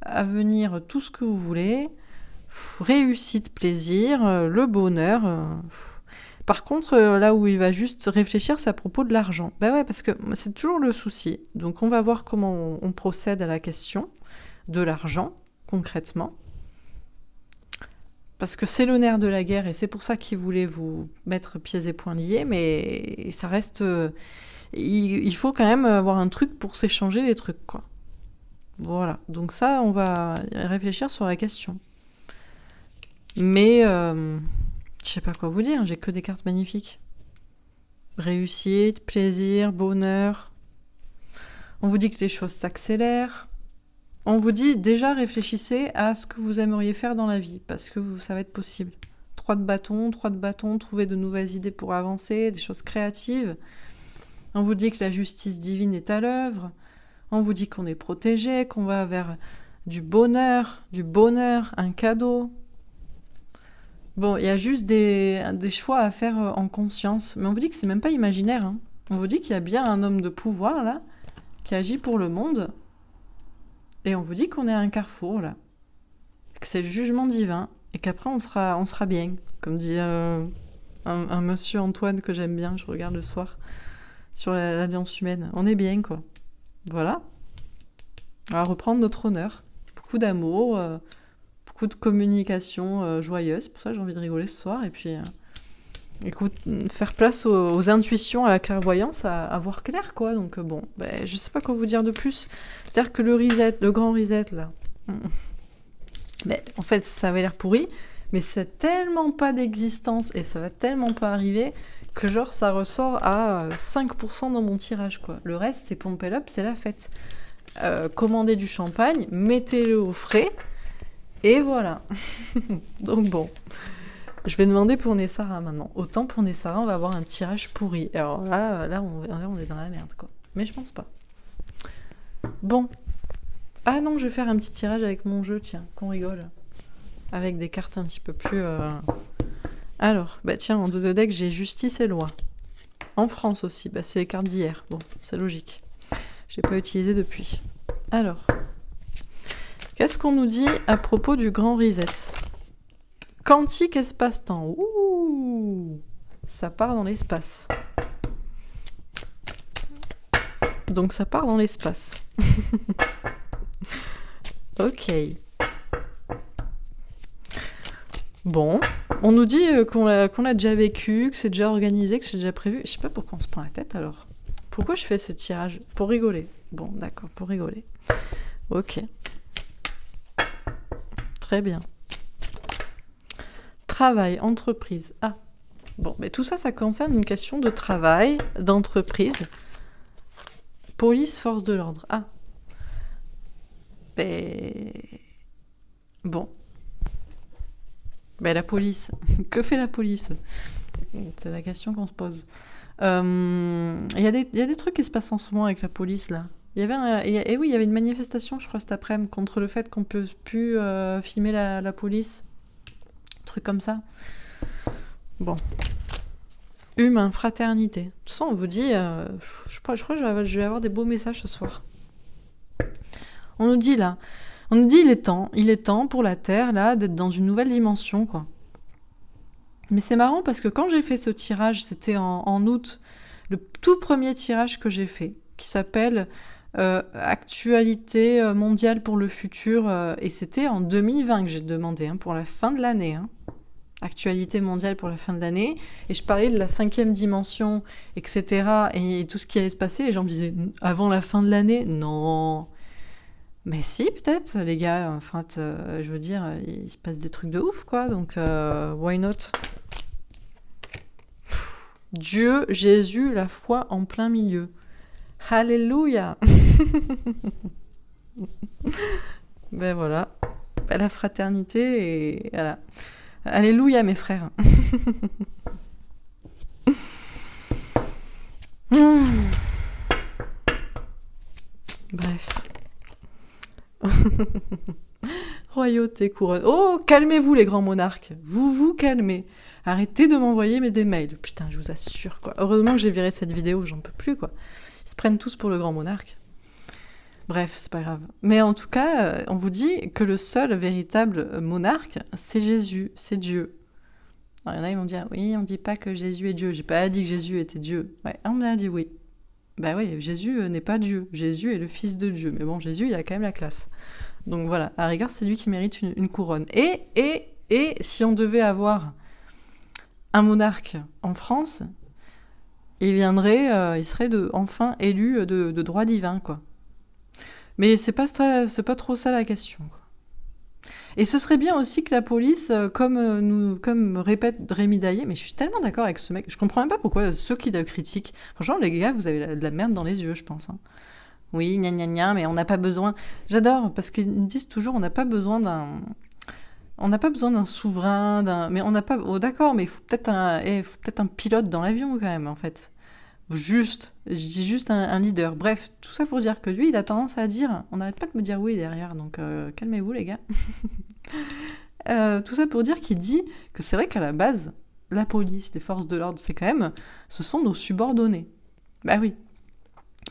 à venir, tout ce que vous voulez, réussite, plaisir, le bonheur. Par contre, là où il va juste réfléchir, c'est à propos de l'argent. Ouais, parce que c'est toujours le souci. Donc on va voir comment on procède à la question de l'argent, concrètement. Parce que c'est le nerf de la guerre, et c'est pour ça qu'il voulait vous mettre pieds et poings liés, mais ça reste... il faut quand même avoir un truc pour s'échanger les trucs, quoi. Voilà, donc ça, on va réfléchir sur la question. Mais, je sais pas quoi vous dire, j'ai que des cartes magnifiques. Réussite, plaisir, bonheur. On vous dit que les choses s'accélèrent. On vous dit, déjà, réfléchissez à ce que vous aimeriez faire dans la vie, parce que ça va être possible. 3 de bâton, trouver de nouvelles idées pour avancer, des choses créatives. On vous dit que la justice divine est à l'œuvre. On vous dit qu'on est protégé, qu'on va vers du bonheur, un cadeau. Bon, il y a juste des choix à faire en conscience. Mais on vous dit que c'est même pas imaginaire. Hein. On vous dit qu'il y a bien un homme de pouvoir, là, qui agit pour le monde. Et on vous dit qu'on est à un carrefour, là. Que c'est le jugement divin. Et qu'après, on sera bien. Comme dit un monsieur Antoine que j'aime bien, je regarde le soir, sur l'Alliance humaine. On est bien, quoi. Voilà. On va reprendre notre honneur. Beaucoup d'amour, beaucoup de communication joyeuse. Pour ça, j'ai envie de rigoler ce soir. Et puis, écoute, faire place aux intuitions, à la clairvoyance, à voir clair, quoi. Donc, bon, je sais pas quoi vous dire de plus. C'est-à-dire que le grand reset, là, en fait, ça avait l'air pourri, mais c'est tellement pas d'existence et ça va tellement pas arriver que genre ça ressort à 5% dans mon tirage, quoi. Le reste, c'est pompe up, c'est la fête. Commandez du champagne, mettez-le au frais, et voilà. Donc bon, je vais demander pour Nessara maintenant. Autant pour Nessara, on va avoir un tirage pourri. Alors là, on est dans la merde, quoi. Mais je pense pas. Bon. Ah non, je vais faire un petit tirage avec mon jeu, tiens, qu'on rigole. avec des cartes un petit peu plus... Alors, bah tiens, en 2 deck, j'ai justice et loi. En France aussi, bah c'est les cartes d'hier. Bon, c'est logique. Je l'ai pas utilisé depuis. Alors, qu'est-ce qu'on nous dit à propos du grand reset? Quantique espace-temps. Ouh, ça part dans l'espace. Donc ça part dans l'espace. Ok. Bon, on nous dit qu'on l'a déjà vécu, que c'est déjà organisé, que c'est déjà prévu. Je sais pas pourquoi on se prend la tête alors. Pourquoi je fais ce tirage? Pour rigoler. Bon, d'accord, pour rigoler. Ok. Très bien. Travail, entreprise. Ah, bon, mais tout ça, ça concerne une question de travail, d'entreprise. Police, force de l'ordre. Ah. Ben... Bon. Ben la police. Que fait la police? C'est la question qu'on se pose. Il y a des trucs qui se passent en ce moment avec la police, là. Il y avait une manifestation, je crois, cet après-midi, contre le fait qu'on ne peut plus filmer la police. Un truc comme ça. Bon. Humain, fraternité. De toute façon, on vous dit... je crois que je vais avoir des beaux messages ce soir. On nous dit, là... On nous dit il est temps pour la Terre, là, d'être dans une nouvelle dimension, quoi. Mais c'est marrant parce que quand j'ai fait ce tirage, c'était en août, le tout premier tirage que j'ai fait, qui s'appelle Actualité mondiale pour le futur, et c'était en 2020 que j'ai demandé, hein, pour la fin de l'année. Hein. Actualité mondiale pour la fin de l'année, et je parlais de la 5e dimension, etc., et tout ce qui allait se passer. Les gens me disaient, avant la fin de l'année? Non. Mais si, peut-être, les gars, enfin, je veux dire, il se passe des trucs de ouf, quoi, donc why not? Dieu, Jésus, la foi en plein milieu. Alléluia. Ben voilà, ben, la fraternité, et voilà. Alléluia, mes frères. Bref. Royauté, couronne. Oh, calmez-vous les grands monarques. Vous vous calmez. Arrêtez de m'envoyer des mails. Putain, je vous assure, quoi. Heureusement que j'ai viré cette vidéo, j'en peux plus, quoi. Ils se prennent tous pour le grand monarque. Bref, c'est pas grave. Mais en tout cas, on vous dit que le seul véritable monarque, c'est Jésus, c'est Dieu. Alors, il y en a, ils vont dire, oui, on dit pas que Jésus est Dieu. J'ai pas dit que Jésus était Dieu. Ouais, on m'a dit oui. Bah oui, Jésus n'est pas Dieu. Jésus est le fils de Dieu. Mais bon, Jésus, il a quand même la classe. Donc voilà, à rigueur, c'est lui qui mérite une couronne. Et si on devait avoir un monarque en France, il serait enfin élu de droit divin, quoi. Mais c'est pas trop ça la question, quoi. Et ce serait bien aussi que la police, comme répète Rémi Daillé, mais je suis tellement d'accord avec ce mec, je comprends même pas pourquoi ceux qui le critiquent. Franchement, les gars, vous avez de la merde dans les yeux, je pense. Hein. Oui, gna gna gna, mais on n'a pas besoin... J'adore, parce qu'ils disent toujours, on n'a pas besoin d'un souverain, mais on n'a pas... Oh, d'accord, mais il faut peut-être un pilote dans l'avion, quand même, en fait. Je dis juste un leader. Bref, tout ça pour dire que lui, il a tendance à dire... On n'arrête pas de me dire oui derrière, donc calmez-vous, les gars. Tout ça pour dire qu'il dit que c'est vrai qu'à la base, la police, les forces de l'ordre, ce sont nos subordonnés. Bah oui.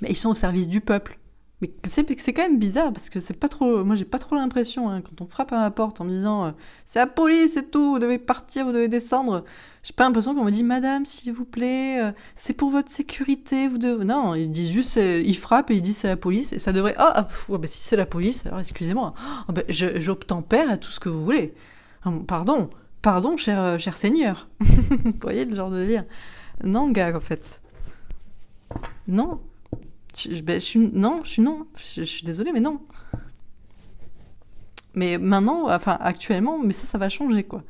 Mais ils sont au service du peuple. Mais c'est quand même bizarre, parce que c'est pas trop... Moi, j'ai pas trop l'impression, hein, quand on frappe à ma porte en me disant c'est la police et tout, vous devez partir, vous devez descendre. J'ai pas l'impression qu'on me dit madame, s'il vous plaît, c'est pour votre sécurité, vous devez... Non, ils disent juste, ils frappent et ils disent c'est la police, et ça devrait... bah, si c'est la police, alors excusez-moi, bah, j'obtempère à tout ce que vous voulez. Pardon, cher seigneur. Vous voyez le genre de délire. Non, gars, en fait. Non. Je suis désolée, mais non. Mais maintenant, enfin, actuellement, mais ça va changer, quoi.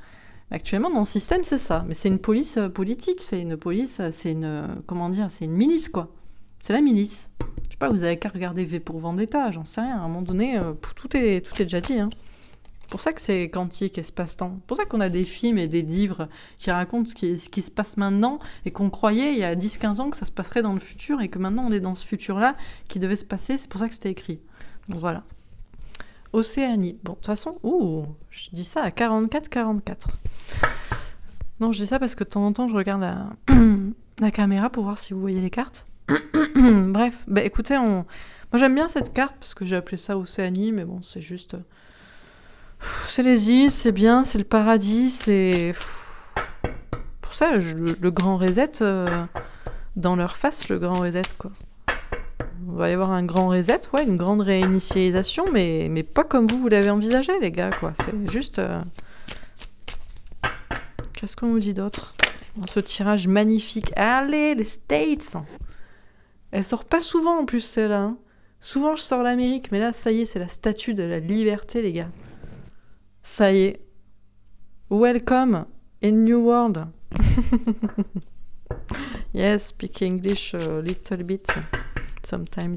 Actuellement, dans le système, c'est ça. Mais c'est une police politique, c'est une milice, quoi. C'est la milice. Je sais pas, vous avez qu'à regarder V pour Vendetta, j'en sais rien. À un moment donné, tout est déjà dit, hein. C'est pour ça que c'est quantique, espace-temps. C'est pour ça qu'on a des films et des livres qui racontent ce qui se passe maintenant et qu'on croyait il y a 10-15 ans que ça se passerait dans le futur et que maintenant on est dans ce futur-là qui devait se passer. C'est pour ça que c'était écrit. Donc voilà. Océanie. Bon, de toute façon, je dis ça à 44. Non, je dis ça parce que de temps en temps, je regarde la caméra pour voir si vous voyez les cartes. Bref, bah écoutez, moi j'aime bien cette carte parce que j'ai appelé ça Océanie, mais bon, c'est juste... c'est les îles, c'est bien, c'est le paradis, c'est... Pour ça, le grand reset, dans leur face, le grand reset, quoi. Il va y avoir un grand reset, ouais, une grande réinitialisation, mais pas comme vous l'avez envisagé, les gars, quoi. C'est juste... Qu'est-ce qu'on nous dit d'autre dans ce tirage magnifique? Allez, les States! Elle sort pas souvent, en plus, celle-là. Hein. Souvent, je sors l'Amérique, mais là, ça y est, c'est la statue de la liberté, les gars. Ça y est. Welcome in New World. Yes, speak English a little bit sometimes.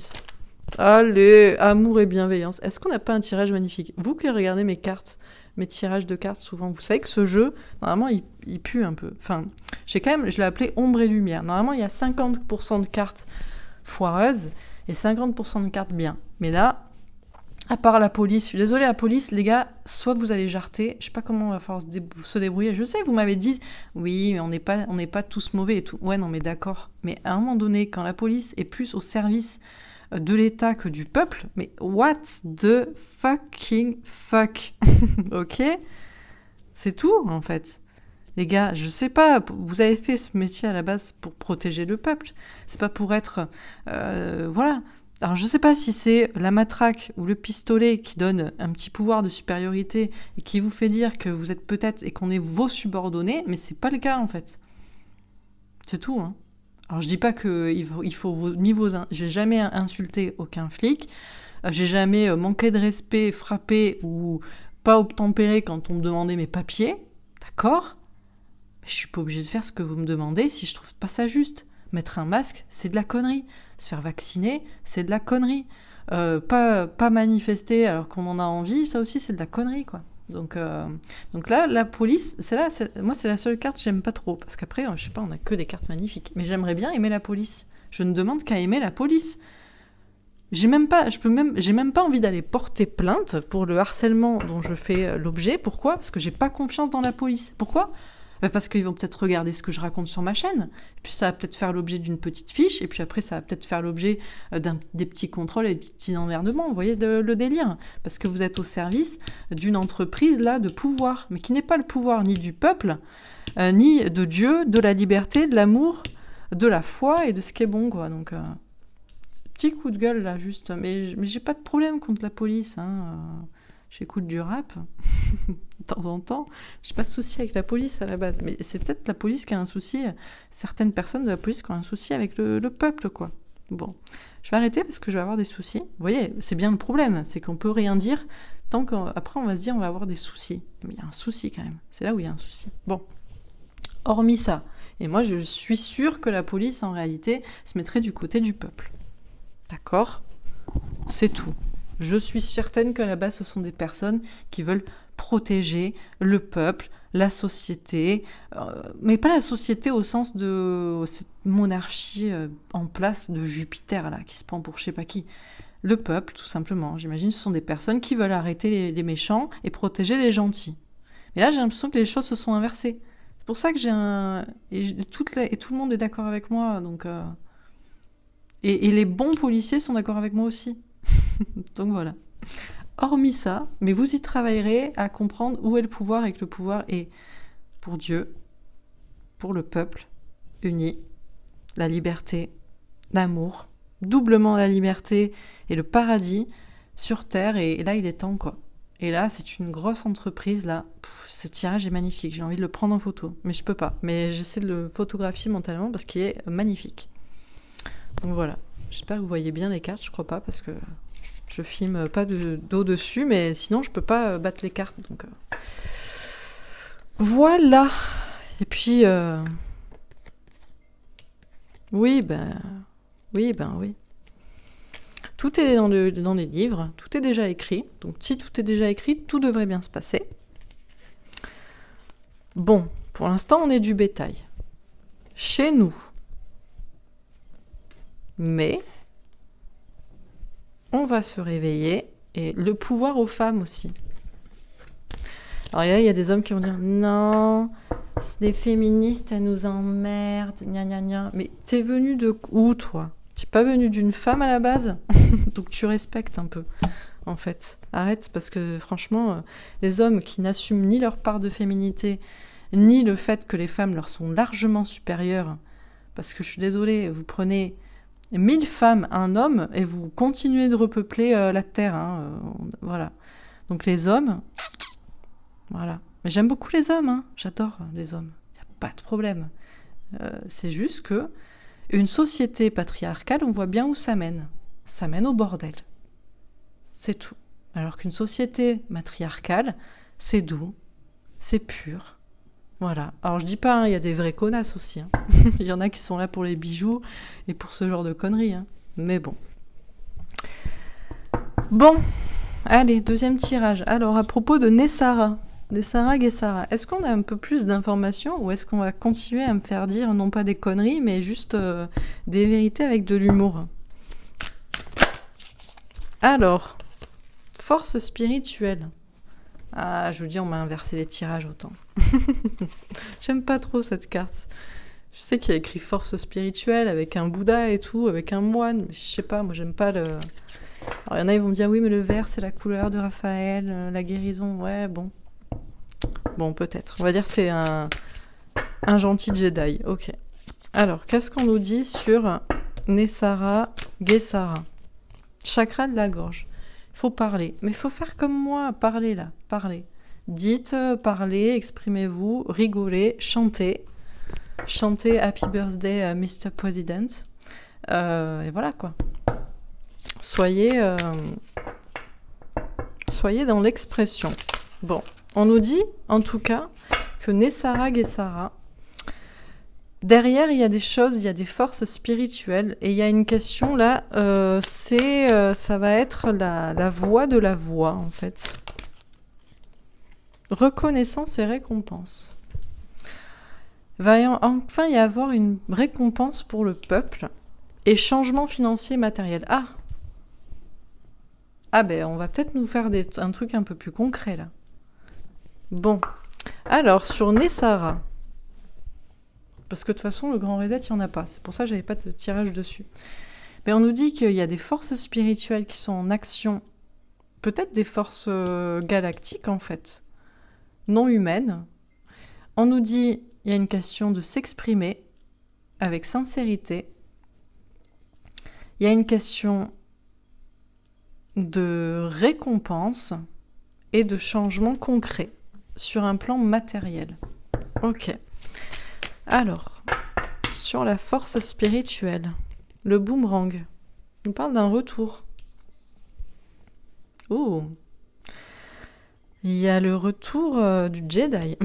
Allez, amour et bienveillance. Est-ce qu'on n'a pas un tirage magnifique? Vous qui regardez mes cartes, mes tirages de cartes souvent, vous savez que ce jeu, normalement, il pue un peu. Enfin, je l'ai appelé ombre et lumière. Normalement, il y a 50% de cartes foireuses et 50% de cartes bien. Mais là, à part la police, je suis désolée, la police, les gars, soit vous allez jarter, je sais pas comment on va falloir se débrouiller. Je sais, vous m'avez dit, oui, mais on n'est pas tous mauvais et tout. Ouais, non, mais d'accord. Mais à un moment donné, quand la police est plus au service de l'État que du peuple, mais what the fucking fuck? Ok? C'est tout, en fait. Les gars, je sais pas, vous avez fait ce métier à la base pour protéger le peuple. C'est pas pour être... voilà. Alors, je sais pas si c'est la matraque ou le pistolet qui donne un petit pouvoir de supériorité et qui vous fait dire que vous êtes peut-être et qu'on est vos subordonnés, mais c'est pas le cas, en fait. C'est tout, hein. Alors, je dis pas qu'il faut vos niveaux... J'ai jamais insulté aucun flic. J'ai jamais manqué de respect, frappé ou pas obtempéré quand on me demandait mes papiers. D'accord ? Mais je suis pas obligée de faire ce que vous me demandez si je trouve pas ça juste. Mettre un masque, c'est de la connerie. Se faire vacciner, c'est de la connerie. Pas manifester alors qu'on en a envie, ça aussi, c'est de la connerie, quoi. Donc là, la police, moi, c'est la seule carte que j'aime pas trop. Parce qu'après, je sais pas, on a que des cartes magnifiques. Mais j'aimerais bien aimer la police. Je ne demande qu'à aimer la police. J'ai même pas envie d'aller porter plainte pour le harcèlement dont je fais l'objet. Pourquoi ? Parce que j'ai pas confiance dans la police. Pourquoi ? Parce qu'ils vont peut-être regarder ce que je raconte sur ma chaîne, puis ça va peut-être faire l'objet d'une petite fiche, et puis après ça va peut-être faire l'objet des petits contrôles et des petits emmerdements, vous voyez le délire? Parce que vous êtes au service d'une entreprise là de pouvoir, mais qui n'est pas le pouvoir ni du peuple, ni de Dieu, de la liberté, de l'amour, de la foi et de ce qui est bon, quoi. Donc, petit coup de gueule là, juste, mais j'ai pas de problème contre la police, hein. J'écoute du rap de temps en temps. J'ai pas de souci avec la police à la base, mais c'est peut-être la police qui a un souci. Certaines personnes de la police qui ont un souci avec le peuple, quoi. Bon, je vais arrêter parce que je vais avoir des soucis. Vous voyez, c'est bien le problème, c'est qu'on peut rien dire tant qu'après on va se dire on va avoir des soucis. Mais il y a un souci quand même. C'est là où il y a un souci. Bon, hormis ça, et moi je suis sûre que la police en réalité se mettrait du côté du peuple. D'accord ? C'est tout. Je suis certaine qu'à la base, ce sont des personnes qui veulent protéger le peuple, la société, mais pas la société au sens de cette monarchie en place de Jupiter, là, qui se prend pour je sais pas qui. Le peuple, tout simplement. J'imagine ce sont des personnes qui veulent arrêter les méchants et protéger les gentils. Mais là, j'ai l'impression que les choses se sont inversées. C'est pour ça que et tout le monde est d'accord avec moi, donc... Et les bons policiers sont d'accord avec moi aussi. Donc voilà. Hormis ça, mais vous y travaillerez à comprendre où est le pouvoir et que le pouvoir est pour Dieu, pour le peuple uni, la liberté, l'amour, doublement la liberté et le paradis sur terre. Et là, il est temps, quoi. Et là, c'est une grosse entreprise, là. Ce tirage est magnifique. J'ai envie de le prendre en photo, mais je peux pas. Mais j'essaie de le photographier mentalement parce qu'il est magnifique. Donc voilà. J'espère que vous voyez bien les cartes. Je crois pas parce que je filme pas d'eau dessus, mais sinon je peux pas battre les cartes. Donc voilà. Et puis oui. Tout est dans les livres. Tout est déjà écrit. Donc si tout est déjà écrit, tout devrait bien se passer. Bon, pour l'instant, on est du bétail. Chez nous. Mais on va se réveiller Et le pouvoir aux femmes aussi. Alors là, il y a des hommes qui vont dire « Non, c'est des féministes, elles nous emmerdent, gna gna gna. » Mais t'es venu de où, toi? T'es pas venu d'une femme à la base? Donc tu respectes un peu, en fait. Arrête, parce que franchement, les hommes qui n'assument ni leur part de féminité, ni le fait que les femmes leur sont largement supérieures, parce que je suis désolée, vous prenez 1000 femmes, un homme, et vous continuez de repeupler la Terre. Hein, voilà. Donc les hommes, voilà. Mais j'aime beaucoup les hommes, hein. J'adore les hommes. Il n'y a pas de problème. C'est juste que une société patriarcale, on voit bien où ça mène. Ça mène au bordel. C'est tout. Alors qu'une société matriarcale, c'est doux, c'est pur. Voilà. Alors je dis pas, il y a des vrais connasses aussi. Hein. Il y en a qui sont là pour les bijoux et pour ce genre de conneries. Hein. Mais bon. Bon. Allez, deuxième tirage. Alors à propos de Nessara. Nessara Guessara. Est-ce qu'on a un peu plus d'informations ou est-ce qu'on va continuer à me faire dire non pas des conneries mais juste des vérités avec de l'humour? Alors, force spirituelle. Ah, je vous dis, on m'a inversé les tirages autant. J'aime pas trop cette carte. Je sais qu'il y a écrit force spirituelle avec un Bouddha et tout, avec un moine, mais je sais pas, moi j'aime pas le... Alors il y en a, ils vont me dire, oui, mais le vert c'est la couleur de Raphaël, la guérison, ouais, bon. Bon, peut-être. On va dire que c'est un gentil Jedi. Ok. Alors, qu'est-ce qu'on nous dit sur Nessara Guessara? Chakra de la gorge. Il faut parler. Mais il faut faire comme moi. Parler, là. Parler. Dites, parlez, exprimez-vous, rigolez, chantez. Chantez Happy Birthday, Mr. President. Et voilà, quoi. Soyez dans l'expression. Bon. On nous dit, en tout cas, que Nessara Guessara, derrière, il y a des choses, il y a des forces spirituelles, et il y a une question là, ça va être la voie de la voix, en fait. Reconnaissance et récompense. Il va enfin y avoir une récompense pour le peuple, et changement financier matériel. Ah ben, on va peut-être nous faire un truc un peu plus concret, là. Bon, alors sur Nessara, parce que de toute façon le grand reset il n'y en a pas, c'est pour ça que j'avais pas de tirage dessus. Mais on nous dit qu'il y a des forces spirituelles qui sont en action, peut-être des forces galactiques en fait, non humaines. On nous dit il y a une question de s'exprimer avec sincérité. Il y a une question de récompense et de changement concret sur un plan matériel. Ok. Alors, sur la force spirituelle, le boomerang nous parle d'un retour. Oh, il y a le retour du Jedi.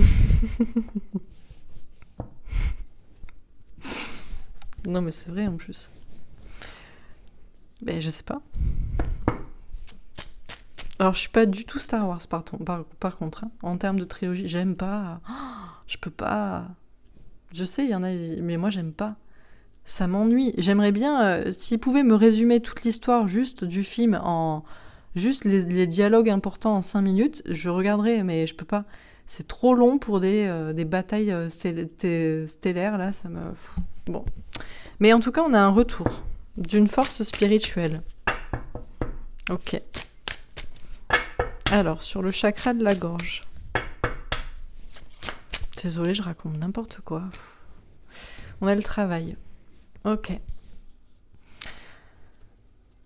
Non mais c'est vrai en plus. Ben je sais pas. Alors, je suis pas du tout Star Wars, par contre. Hein. En termes de trilogie, j'aime pas. Oh, je peux pas. Je sais, il y en a, mais moi, j'aime pas. Ça m'ennuie. J'aimerais bien, s'ils pouvaient me résumer toute l'histoire juste du film en... Juste les dialogues importants en 5 minutes, je regarderais, mais je peux pas. C'est trop long pour des batailles stellaires, là, ça me... Bon. Mais en tout cas, on a un retour d'une force spirituelle. Ok. Alors, sur le chakra de la gorge. Désolée, je raconte n'importe quoi. On a le travail. Ok.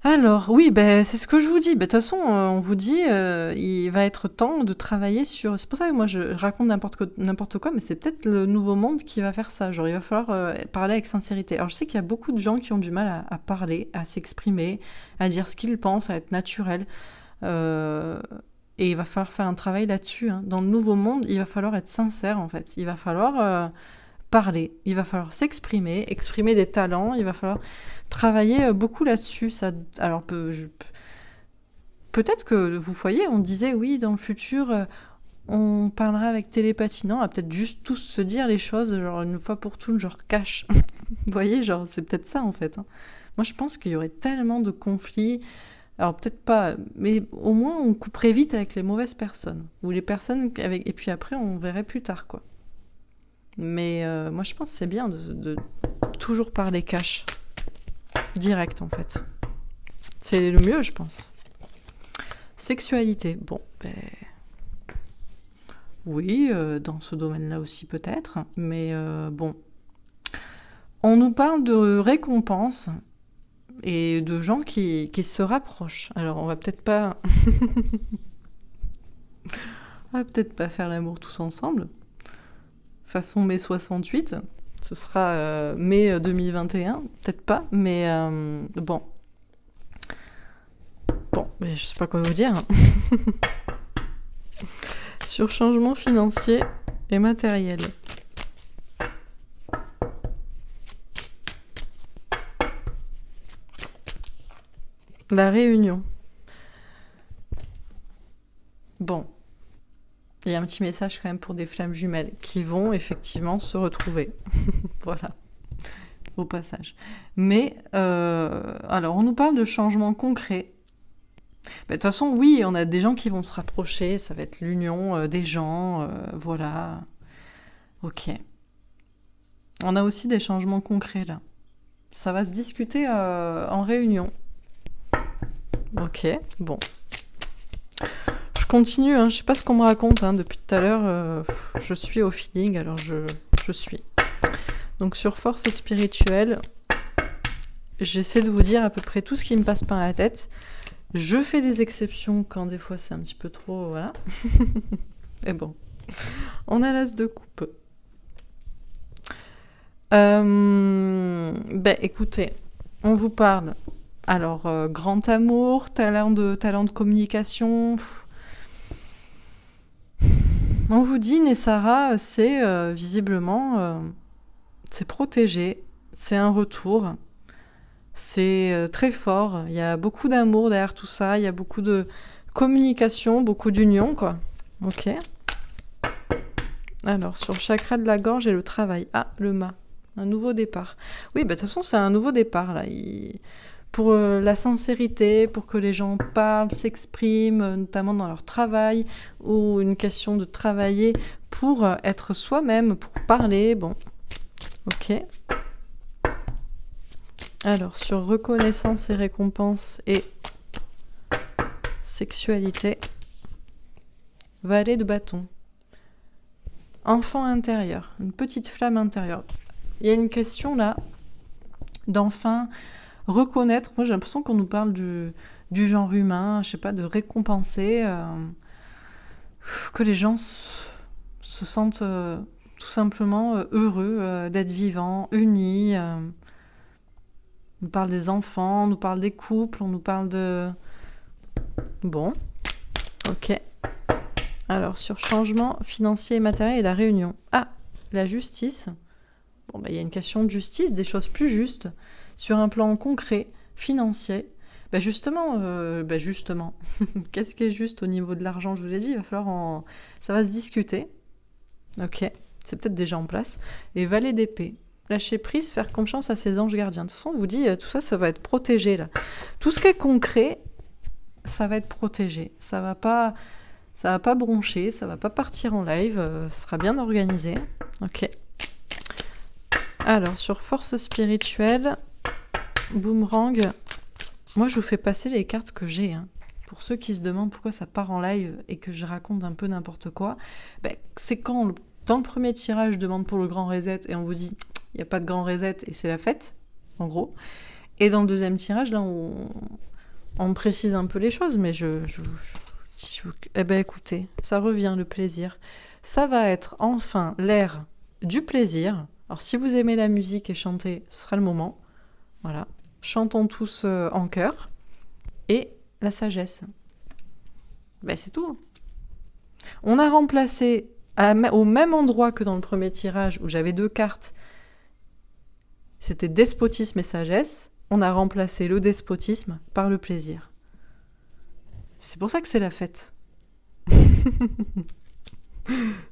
Alors, oui, ben, c'est ce que je vous dis. De toute façon, on vous dit, il va être temps de travailler sur... C'est pour ça que moi, je raconte n'importe quoi, mais c'est peut-être le nouveau monde qui va faire ça. Genre, il va falloir parler avec sincérité. Alors, je sais qu'il y a beaucoup de gens qui ont du mal à parler, à s'exprimer, à dire ce qu'ils pensent, à être naturel. Et il va falloir faire un travail là-dessus. Hein. Dans le nouveau monde, il va falloir être sincère, en fait. Il va falloir parler, il va falloir s'exprimer, exprimer des talents, il va falloir travailler beaucoup là-dessus. Ça, alors, peut-être que, vous voyez, on disait, oui, dans le futur, on parlera avec télépathie. Non, on va peut-être juste tous se dire les choses, genre une fois pour toutes, genre cash. Vous voyez, genre, c'est peut-être ça, en fait. Hein. Moi, je pense qu'il y aurait tellement de conflits, Alors peut-être pas, mais au moins on couperait vite avec les mauvaises personnes. Ou les personnes avec... Et puis après on verrait plus tard, quoi. Mais moi je pense que c'est bien de toujours parler cash. Direct en fait. C'est le mieux, je pense. Sexualité. Bon, ben... Oui, dans ce domaine-là aussi peut-être. Mais bon. On nous parle de récompense et de gens qui se rapprochent. Alors on va peut-être pas... on va peut-être pas faire l'amour tous ensemble. Façon mai 68. Ce sera mai 2021. Peut-être pas, mais bon. Bon, mais je sais pas quoi vous dire. Sur changement financier et matériel. La réunion. Bon. Il y a un petit message quand même pour des flammes jumelles qui vont effectivement se retrouver. Voilà. Au passage. Mais, alors, on nous parle de changements concrets. De toute façon, oui, on a des gens qui vont se rapprocher, ça va être l'union des gens, voilà. Ok. On a aussi des changements concrets, là. Ça va se discuter en réunion. Ok, bon. Je continue, hein, je sais pas ce qu'on me raconte hein, depuis tout à l'heure. Je suis au feeling, alors je suis. Donc sur force spirituelle, j'essaie de vous dire à peu près tout ce qui me passe par la tête. Je fais des exceptions quand des fois c'est un petit peu trop, voilà. Et bon, on a l'as de coupe. Ben écoutez, on vous parle. Alors, grand amour, talent de communication. On vous dit, Nessara, c'est visiblement, c'est protégé, c'est un retour, c'est très fort. Il y a beaucoup d'amour derrière tout ça, il y a beaucoup de communication, beaucoup d'union, quoi. Ok. Alors, sur le chakra de la gorge et le travail. Ah, le mât. Un nouveau départ. Oui, bah, de toute façon, c'est un nouveau départ, là. Pour la sincérité, pour que les gens parlent, s'expriment, notamment dans leur travail, ou une question de travailler pour être soi-même, pour parler. Bon, ok. Alors, sur reconnaissance et récompense et sexualité, valet de bâton. Enfant intérieur, une petite flamme intérieure. Il y a une question là, d'enfin reconnaître. Moi j'ai l'impression qu'on nous parle du genre humain, je sais pas, de récompenser, que les gens se sentent tout simplement heureux d'être vivants, unis. On nous parle des enfants, on nous parle des couples, on nous parle de... Bon, ok. Alors, sur changement financier et matériel et la réunion. Ah, la justice. Bon, bah, y a une question de justice, des choses plus justes, sur un plan concret, financier. Bah justement, qu'est-ce qui est juste au niveau de l'argent? Je vous ai dit, il va falloir ça va se discuter. Ok, c'est peut-être déjà en place. Et valet d'épée. Lâcher prise, faire confiance à ses anges gardiens. De toute façon, on vous dit, tout ça, ça va être protégé, là. Tout ce qui est concret, ça va être protégé. Ça va pas broncher, ça va pas partir en live, ce sera bien organisé. Ok. Alors, sur force spirituelle, boomerang, moi je vous fais passer les cartes que j'ai. Hein. Pour ceux qui se demandent pourquoi ça part en live et que je raconte un peu n'importe quoi, ben, c'est quand, dans le premier tirage, je demande pour le grand reset et on vous dit, il n'y a pas de grand reset et c'est la fête, en gros. Et dans le deuxième tirage, là, on précise un peu les choses, mais eh ben écoutez, ça revient le plaisir. Ça va être enfin l'ère du plaisir. Alors si vous aimez la musique et chanter, ce sera le moment. Voilà, chantons tous en chœur. Et la sagesse. Ben c'est tout. On a remplacé au même endroit que dans le premier tirage où j'avais 2 cartes. C'était despotisme et sagesse. On a remplacé le despotisme par le plaisir. C'est pour ça que c'est la fête.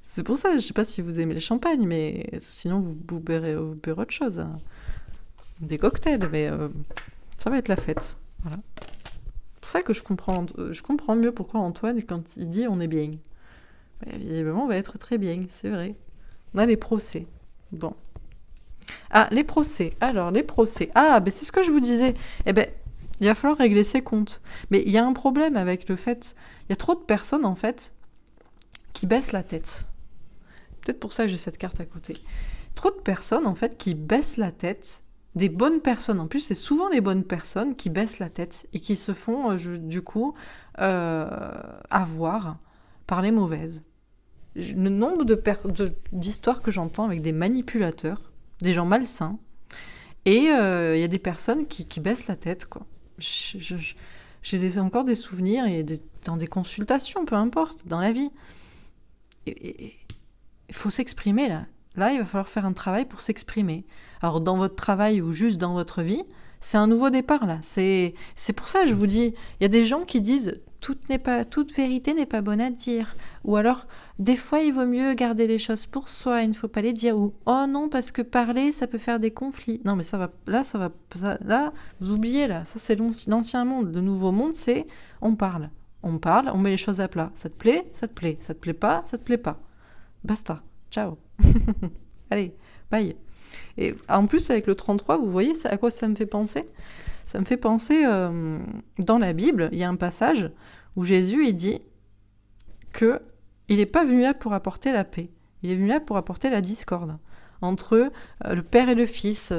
C'est pour ça, je sais pas si vous aimez le champagne, mais sinon vous boirez autre chose. Hein. Des cocktails, mais ça va être la fête. Voilà. pour ça que je comprends mieux pourquoi Antoine, quand il dit on est bien. Visiblement, on va être très bien, c'est vrai. On a les procès. Bon. Ah, les procès. Alors, les procès. Ah, ben c'est ce que je vous disais. Eh ben, il va falloir régler ses comptes. Mais il y a un problème avec le fait... Il y a trop de personnes, en fait, qui baissent la tête. Peut-être pour ça que j'ai cette carte à côté. Trop de personnes, en fait, qui baissent la tête. Des bonnes personnes. En plus, c'est souvent les bonnes personnes qui baissent la tête et qui se font, du coup, avoir par les mauvaises. Le nombre d'histoires que j'entends avec des manipulateurs, des gens malsains, et il y a des personnes qui baissent la tête, quoi. J'ai encore des souvenirs, et dans des consultations, peu importe, dans la vie. Il faut s'exprimer, là. Là, il va falloir faire un travail pour s'exprimer. Alors, dans votre travail ou juste dans votre vie, c'est un nouveau départ, là. C'est pour ça que je vous dis, il y a des gens qui disent toute vérité n'est pas bonne à dire. Ou alors, des fois, il vaut mieux garder les choses pour soi, il ne faut pas les dire. Ou, oh non, parce que parler, ça peut faire des conflits. Non, mais là, vous oubliez, là. Ça, c'est l'ancien monde. Le nouveau monde, c'est on parle. On parle, on met les choses à plat. Ça te plaît, ça te plaît. Ça te plaît pas, ça te plaît pas. Basta. Ciao. Allez, bye. Et en plus, avec le 33, vous voyez à quoi ça me fait penser ? Ça me fait penser, dans la Bible, il y a un passage où Jésus, il dit qu'il n'est pas venu là pour apporter la paix. Il est venu là pour apporter la discorde entre le père et le fils,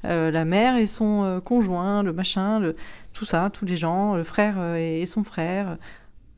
la mère et son conjoint, le machin, tout ça, tous les gens, le frère et son frère.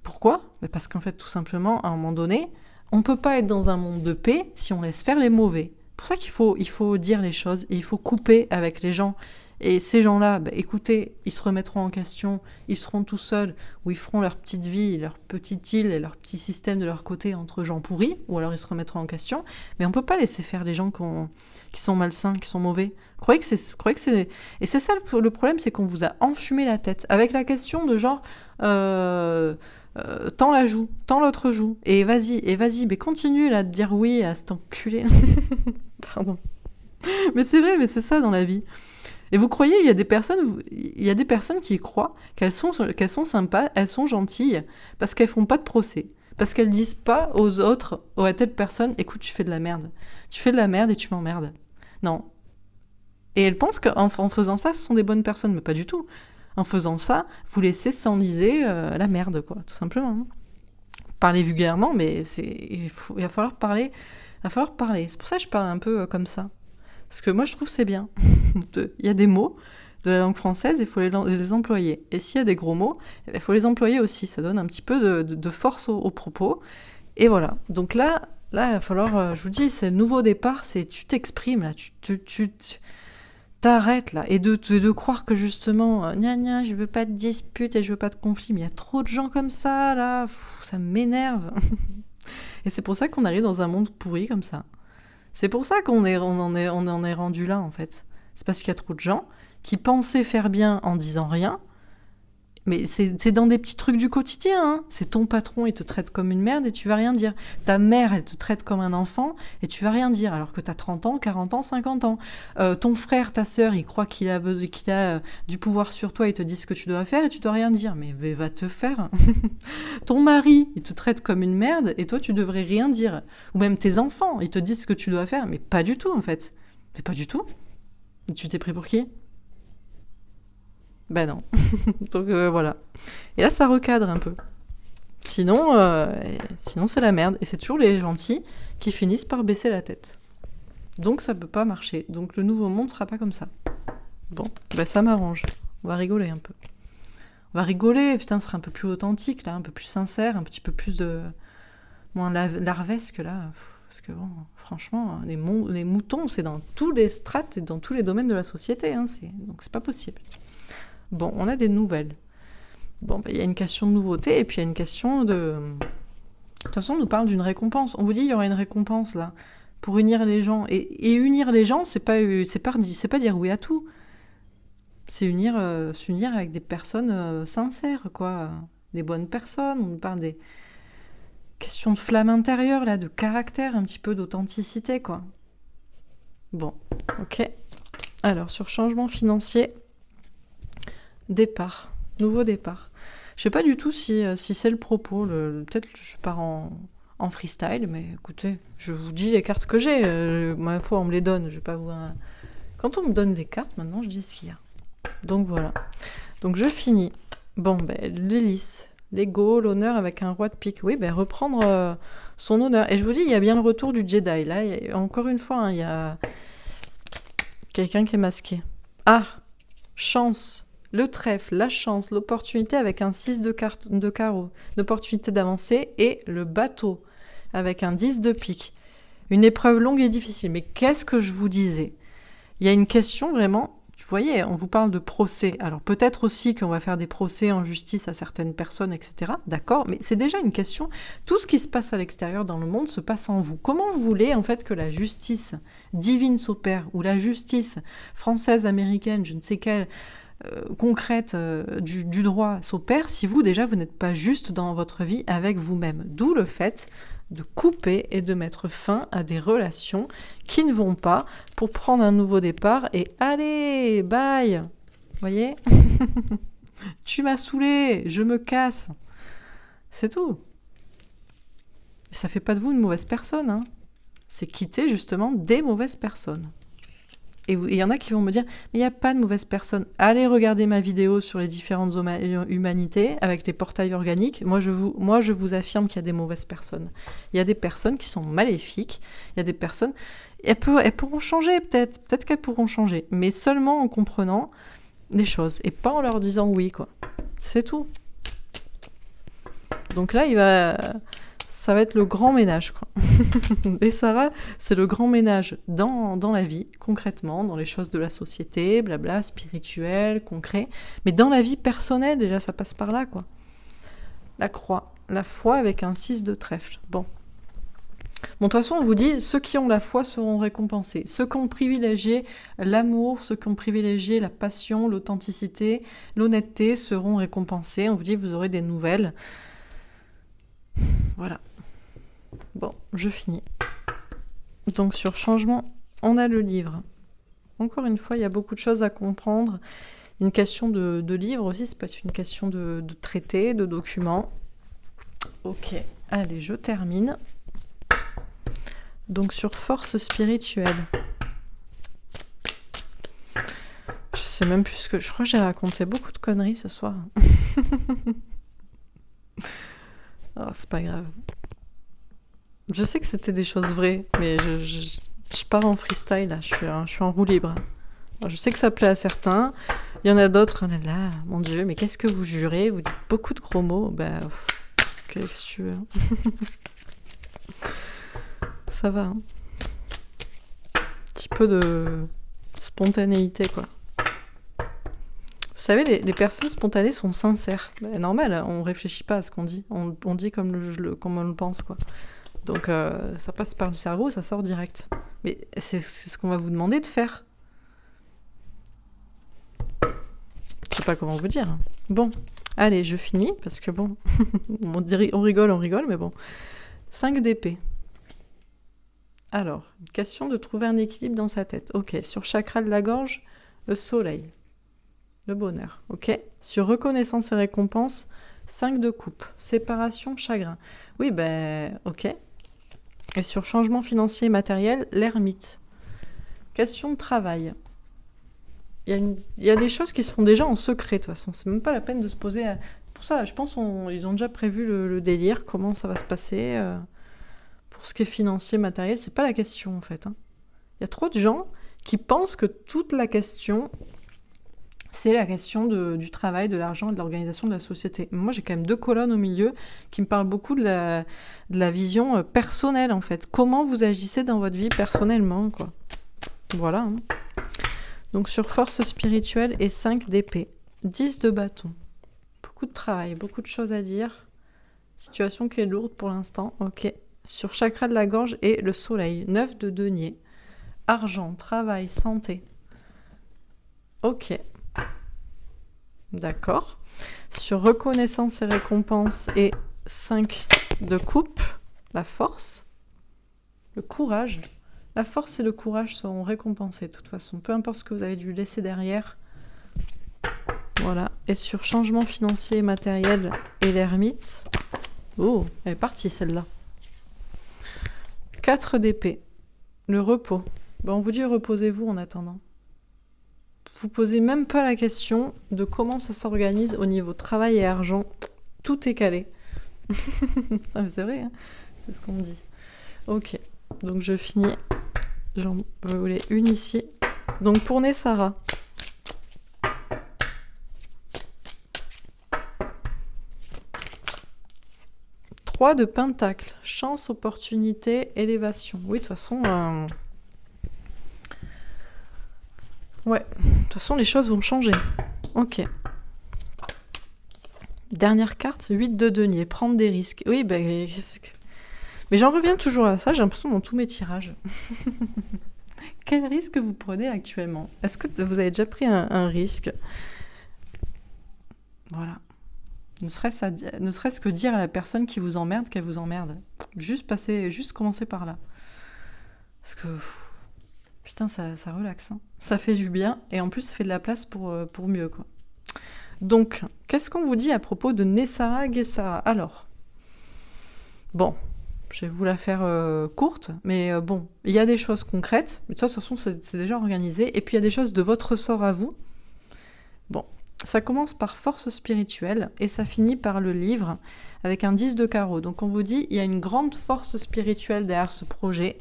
Pourquoi ? Parce qu'en fait, tout simplement, à un moment donné, on ne peut pas être dans un monde de paix si on laisse faire les mauvais. C'est pour ça qu'il faut dire les choses et il faut couper avec les gens. Et ces gens-là, écoutez, ils se remettront en question, ils seront tout seuls, ou ils feront leur petite vie, leur petite île et leur petit système de leur côté entre gens pourris, ou alors ils se remettront en question. Mais on ne peut pas laisser faire les gens qui sont malsains, qui sont mauvais. Croyez que c'est... Et c'est ça le problème, c'est qu'on vous a enfumé la tête avec la question de genre... tends la joue, tends l'autre joue, et vas-y, mais continue là de dire oui à cet enculé. Pardon. Mais c'est vrai, mais c'est ça dans la vie. Et vous croyez, il y a des personnes qui croient qu'elles sont sympas, elles sont gentilles, parce qu'elles font pas de procès. Parce qu'elles disent pas aux autres, ou à telle personne, écoute, tu fais de la merde. Tu fais de la merde et tu m'emmerdes. Non. Et elles pensent qu'en faisant ça, ce sont des bonnes personnes, mais pas du tout. En faisant ça, vous laissez s'enliser la merde, quoi, tout simplement. Parler vulgairement, mais il va falloir parler. C'est pour ça que je parle un peu comme ça. Parce que moi, je trouve que c'est bien. Il y a des mots de la langue française, il faut les employer. Et s'il y a des gros mots, il faut les employer aussi. Ça donne un petit peu de force aux propos. Et voilà. Donc là, il va falloir... je vous dis, c'est le nouveau départ, c'est tu t'exprimes, là. Tu t'arrêtes, là. Et de croire que, justement, je veux pas de dispute et je veux pas de conflit. Mais il y a trop de gens comme ça, là. Ça m'énerve. Et c'est pour ça qu'on arrive dans un monde pourri comme ça. C'est pour ça qu'on en est rendu là, en fait. C'est parce qu'il y a trop de gens qui pensaient faire bien en disant rien, mais c'est dans des petits trucs du quotidien. Hein. C'est ton patron, il te traite comme une merde et tu vas rien dire. Ta mère, elle te traite comme un enfant et tu vas rien dire, alors que t'as 30 ans, 40 ans, 50 ans. Ton frère, ta sœur, il croit qu'il a du pouvoir sur toi, il te dit ce que tu dois faire et tu dois rien dire. Mais va te faire. Ton mari, il te traite comme une merde et toi, tu devrais rien dire. Ou même tes enfants, ils te disent ce que tu dois faire, mais pas du tout, en fait. Mais pas du tout. Et tu t'es pris pour qui ? Ben non. Donc voilà. Et là, ça recadre un peu. Sinon c'est la merde. Et c'est toujours les gentils qui finissent par baisser la tête. Donc ça peut pas marcher. Donc le nouveau monde sera pas comme ça. Bon, ça m'arrange. On va rigoler un peu. On va rigoler, putain, ce sera un peu plus authentique, là, un peu plus sincère, un petit peu plus de... moins larvesque, là. Parce que bon, franchement, les moutons, c'est dans tous les strates et dans tous les domaines de la société. Hein, donc c'est pas possible. Bon, on a des nouvelles. Bon, il y a une question de nouveauté et puis il y a une question de... De toute façon, on nous parle d'une récompense. On vous dit il y aura une récompense, là, pour unir les gens. Et unir les gens, c'est pas dire oui à tout. C'est s'unir avec des personnes sincères, quoi. Les bonnes personnes. On nous parle des questions de flamme intérieure, là, de caractère, un petit peu d'authenticité, quoi. Bon, ok. Alors, sur changement financier... Départ. Nouveau départ. Je sais pas du tout si c'est le propos. Peut-être que je pars en freestyle, mais écoutez, je vous dis les cartes que j'ai. Ma foi, on me les donne. Je vais pas vous... Quand on me donne des cartes, maintenant, je dis ce qu'il y a. Donc voilà. Donc je finis. Bon, l'hélice, l'ego, l'honneur avec un roi de pique. Oui, reprendre son honneur. Et je vous dis, il y a bien le retour du Jedi. Là, encore une fois, hein, il y a quelqu'un qui est masqué. Ah, chance. Le trèfle, la chance, l'opportunité avec un 6 de carreau, l'opportunité d'avancer, et le bateau avec un 10 de pique. Une épreuve longue et difficile. Mais qu'est-ce que je vous disais? Il y a une question vraiment, vous voyez, on vous parle de procès. Alors peut-être aussi qu'on va faire des procès en justice à certaines personnes, etc. D'accord, mais c'est déjà une question. Tout ce qui se passe à l'extérieur dans le monde se passe en vous. Comment vous voulez en fait que la justice divine s'opère, ou la justice française, américaine, je ne sais quelle, concrète du droit s'opère, si vous déjà vous n'êtes pas juste dans votre vie avec vous-même. D'où le fait de couper et de mettre fin à des relations qui ne vont pas pour prendre un nouveau départ et allez, bye. Voyez? Tu m'as saoulé, je me casse. C'est tout. Ça fait pas de vous une mauvaise personne, hein. C'est quitter justement des mauvaises personnes. Et il y en a qui vont me dire, mais il n'y a pas de mauvaise personne. Allez regarder ma vidéo sur les différentes humanités avec les portails organiques. Moi, je vous affirme qu'il y a des mauvaises personnes. Il y a des personnes qui sont maléfiques. Il y a des personnes... Elles pourront changer peut-être. Peut-être qu'elles pourront changer. Mais seulement en comprenant les choses. Et pas en leur disant oui, quoi. C'est tout. Donc là, ça va être le grand ménage, quoi. Et Sarah, c'est le grand ménage dans la vie, concrètement, dans les choses de la société, blabla, spirituel, concret. Mais dans la vie personnelle, déjà, ça passe par là, quoi. La croix, la foi avec un 6 de trèfle. Bon, de toute façon, on vous dit, ceux qui ont la foi seront récompensés. Ceux qui ont privilégié l'amour, ceux qui ont privilégié la passion, l'authenticité, l'honnêteté seront récompensés. On vous dit, vous aurez des nouvelles. Voilà. Bon, je finis. Donc sur changement, on a le livre. Encore une fois, il y a beaucoup de choses à comprendre. Une question de livre aussi, c'est pas une question de traité, de document. Ok, allez, je termine. Donc sur force spirituelle. Je sais même plus ce que... Je crois que j'ai raconté beaucoup de conneries ce soir. Oh, c'est pas grave. Je sais que c'était des choses vraies, mais je pars en freestyle, là. Je suis en roue libre. Alors, je sais que ça plaît à certains. Il y en a d'autres, là, mon Dieu, mais qu'est-ce que vous jurez? Vous dites beaucoup de gros mots. Qu'est-ce que tu veux? Ça va, hein. Un petit peu de spontanéité, quoi. Vous savez, les personnes spontanées sont sincères. Normal, on réfléchit pas à ce qu'on dit. On dit comme on le pense, quoi. Donc ça passe par le cerveau, ça sort direct. Mais c'est ce qu'on va vous demander de faire. Je sais pas comment vous dire. Bon, allez, je finis, parce que bon, on rigole, mais bon. 5 d'épée. Alors, une question de trouver un équilibre dans sa tête. Ok, sur chakra de la gorge, le soleil. Le bonheur, ok. Sur reconnaissance et récompense, 5 de coupe. Séparation, chagrin. Oui, ok. Et sur changement financier et matériel, l'ermite. Question de travail. Il y a des choses qui se font déjà en secret, de toute façon. C'est même pas la peine de se poser... Pour ça, je pense ils ont déjà prévu le délire, comment ça va se passer. Pour ce qui est financier, matériel, c'est pas la question, en fait. Il y a trop de gens qui pensent que toute la question... c'est la question du travail, de l'argent et de l'organisation de la société. Moi, j'ai quand même 2 colonnes au milieu qui me parlent beaucoup de la vision personnelle, en fait. Comment vous agissez dans votre vie personnellement, quoi. Voilà. Hein. Donc, sur force spirituelle et 5 d'épée. 10 de bâton. Beaucoup de travail, beaucoup de choses à dire. Situation qui est lourde pour l'instant. Ok. Sur chakra de la gorge et le soleil. 9 de denier. Argent, travail, santé. Ok. D'accord. Sur reconnaissance et récompense et 5 de coupe, la force, le courage. La force et le courage seront récompensés de toute façon. Peu importe ce que vous avez dû laisser derrière. Voilà. Et sur changement financier et matériel et l'ermite. Oh, elle est partie celle-là. 4 d'épée. Le repos. Ben, on vous dit reposez-vous en attendant. Vous posez même pas la question de comment ça s'organise au niveau travail et argent. Tout est calé. Ah, mais c'est vrai, hein, c'est ce qu'on me dit. Ok, donc je finis. J'en voulais une ici. Donc pour Nessara. Trois de Pentacle. Chance, opportunité, élévation. Oui, de toute façon... Ouais, de toute façon, les choses vont changer. Ok. Dernière carte, 8 de denier. Prendre des risques. Oui, ben... Mais j'en reviens toujours à ça, j'ai l'impression dans tous mes tirages. Quel risque vous prenez actuellement? Est-ce que vous avez déjà pris un risque? Voilà. Ne serait-ce que dire à la personne qui vous emmerde qu'elle vous emmerde. Juste commencer par là. Parce que... Putain, ça relaxe. Hein. Ça fait du bien et en plus, ça fait de la place pour mieux, quoi. Donc, qu'est-ce qu'on vous dit à propos de Nessara Gesara? Alors, bon, je vais vous la faire courte, mais bon, il y a des choses concrètes, mais de toute façon, c'est déjà organisé, et puis il y a des choses de votre sort à vous. Bon, ça commence par force spirituelle, et ça finit par le livre, avec un 10 de carreau. Donc on vous dit, il y a une grande force spirituelle derrière ce projet.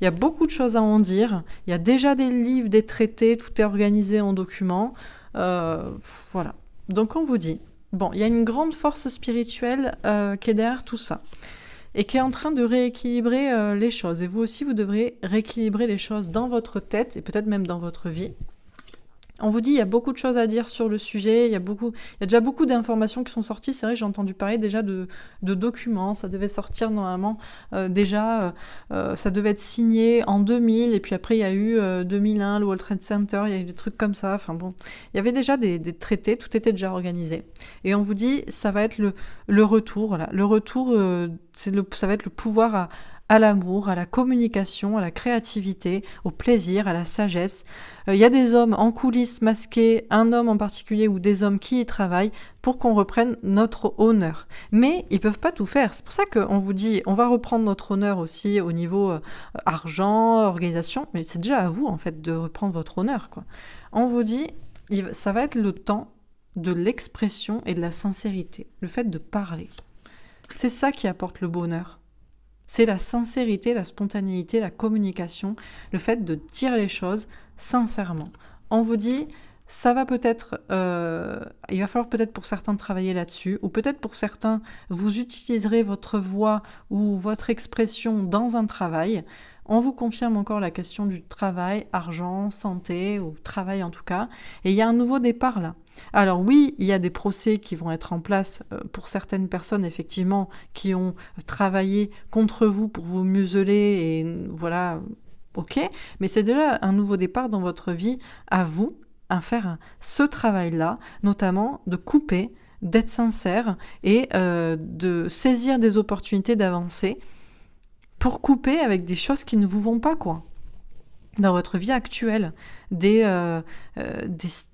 Il y a beaucoup de choses à en dire. Il y a déjà des livres, des traités, tout est organisé en documents. Voilà. Donc on vous dit, bon, il y a une grande force spirituelle qui est derrière tout ça et qui est en train de rééquilibrer les choses. Et vous aussi, vous devrez rééquilibrer les choses dans votre tête et peut-être même dans votre vie. On vous dit, il y a beaucoup de choses à dire sur le sujet, il y a déjà beaucoup d'informations qui sont sorties. C'est vrai, j'ai entendu parler déjà de documents, ça devait sortir normalement ça devait être signé en 2000, et puis après il y a eu 2001, le World Trade Center, il y a eu des trucs comme ça, enfin bon, il y avait déjà des traités, tout était déjà organisé. Et on vous dit, ça va être le retour, là. Le retour, ça va être le pouvoir à l'amour, à la communication, à la créativité, au plaisir, à la sagesse. Il y a des hommes en coulisses masqués, un homme en particulier ou des hommes qui y travaillent pour qu'on reprenne notre honneur. Mais ils peuvent pas tout faire. C'est pour ça qu'on vous dit, on va reprendre notre honneur aussi au niveau argent, organisation, mais c'est déjà à vous en fait de reprendre votre honneur, quoi. On vous dit, ça va être le temps de l'expression et de la sincérité, le fait de parler. C'est ça qui apporte le bonheur. C'est la sincérité, la spontanéité, la communication, le fait de dire les choses sincèrement. On vous dit, ça va peut-être, il va falloir peut-être pour certains travailler là-dessus, ou peut-être pour certains, vous utiliserez votre voix ou votre expression dans un travail. On vous confirme encore la question du travail, argent, santé, ou travail en tout cas. Et il y a un nouveau départ là. Alors oui, il y a des procès qui vont être en place pour certaines personnes, effectivement, qui ont travaillé contre vous pour vous museler, et voilà, ok. Mais c'est déjà un nouveau départ dans votre vie, à vous, à faire ce travail-là, notamment de couper, d'être sincère et de saisir des opportunités d'avancer, pour couper avec des choses qui ne vous vont pas, quoi. Dans votre vie actuelle, des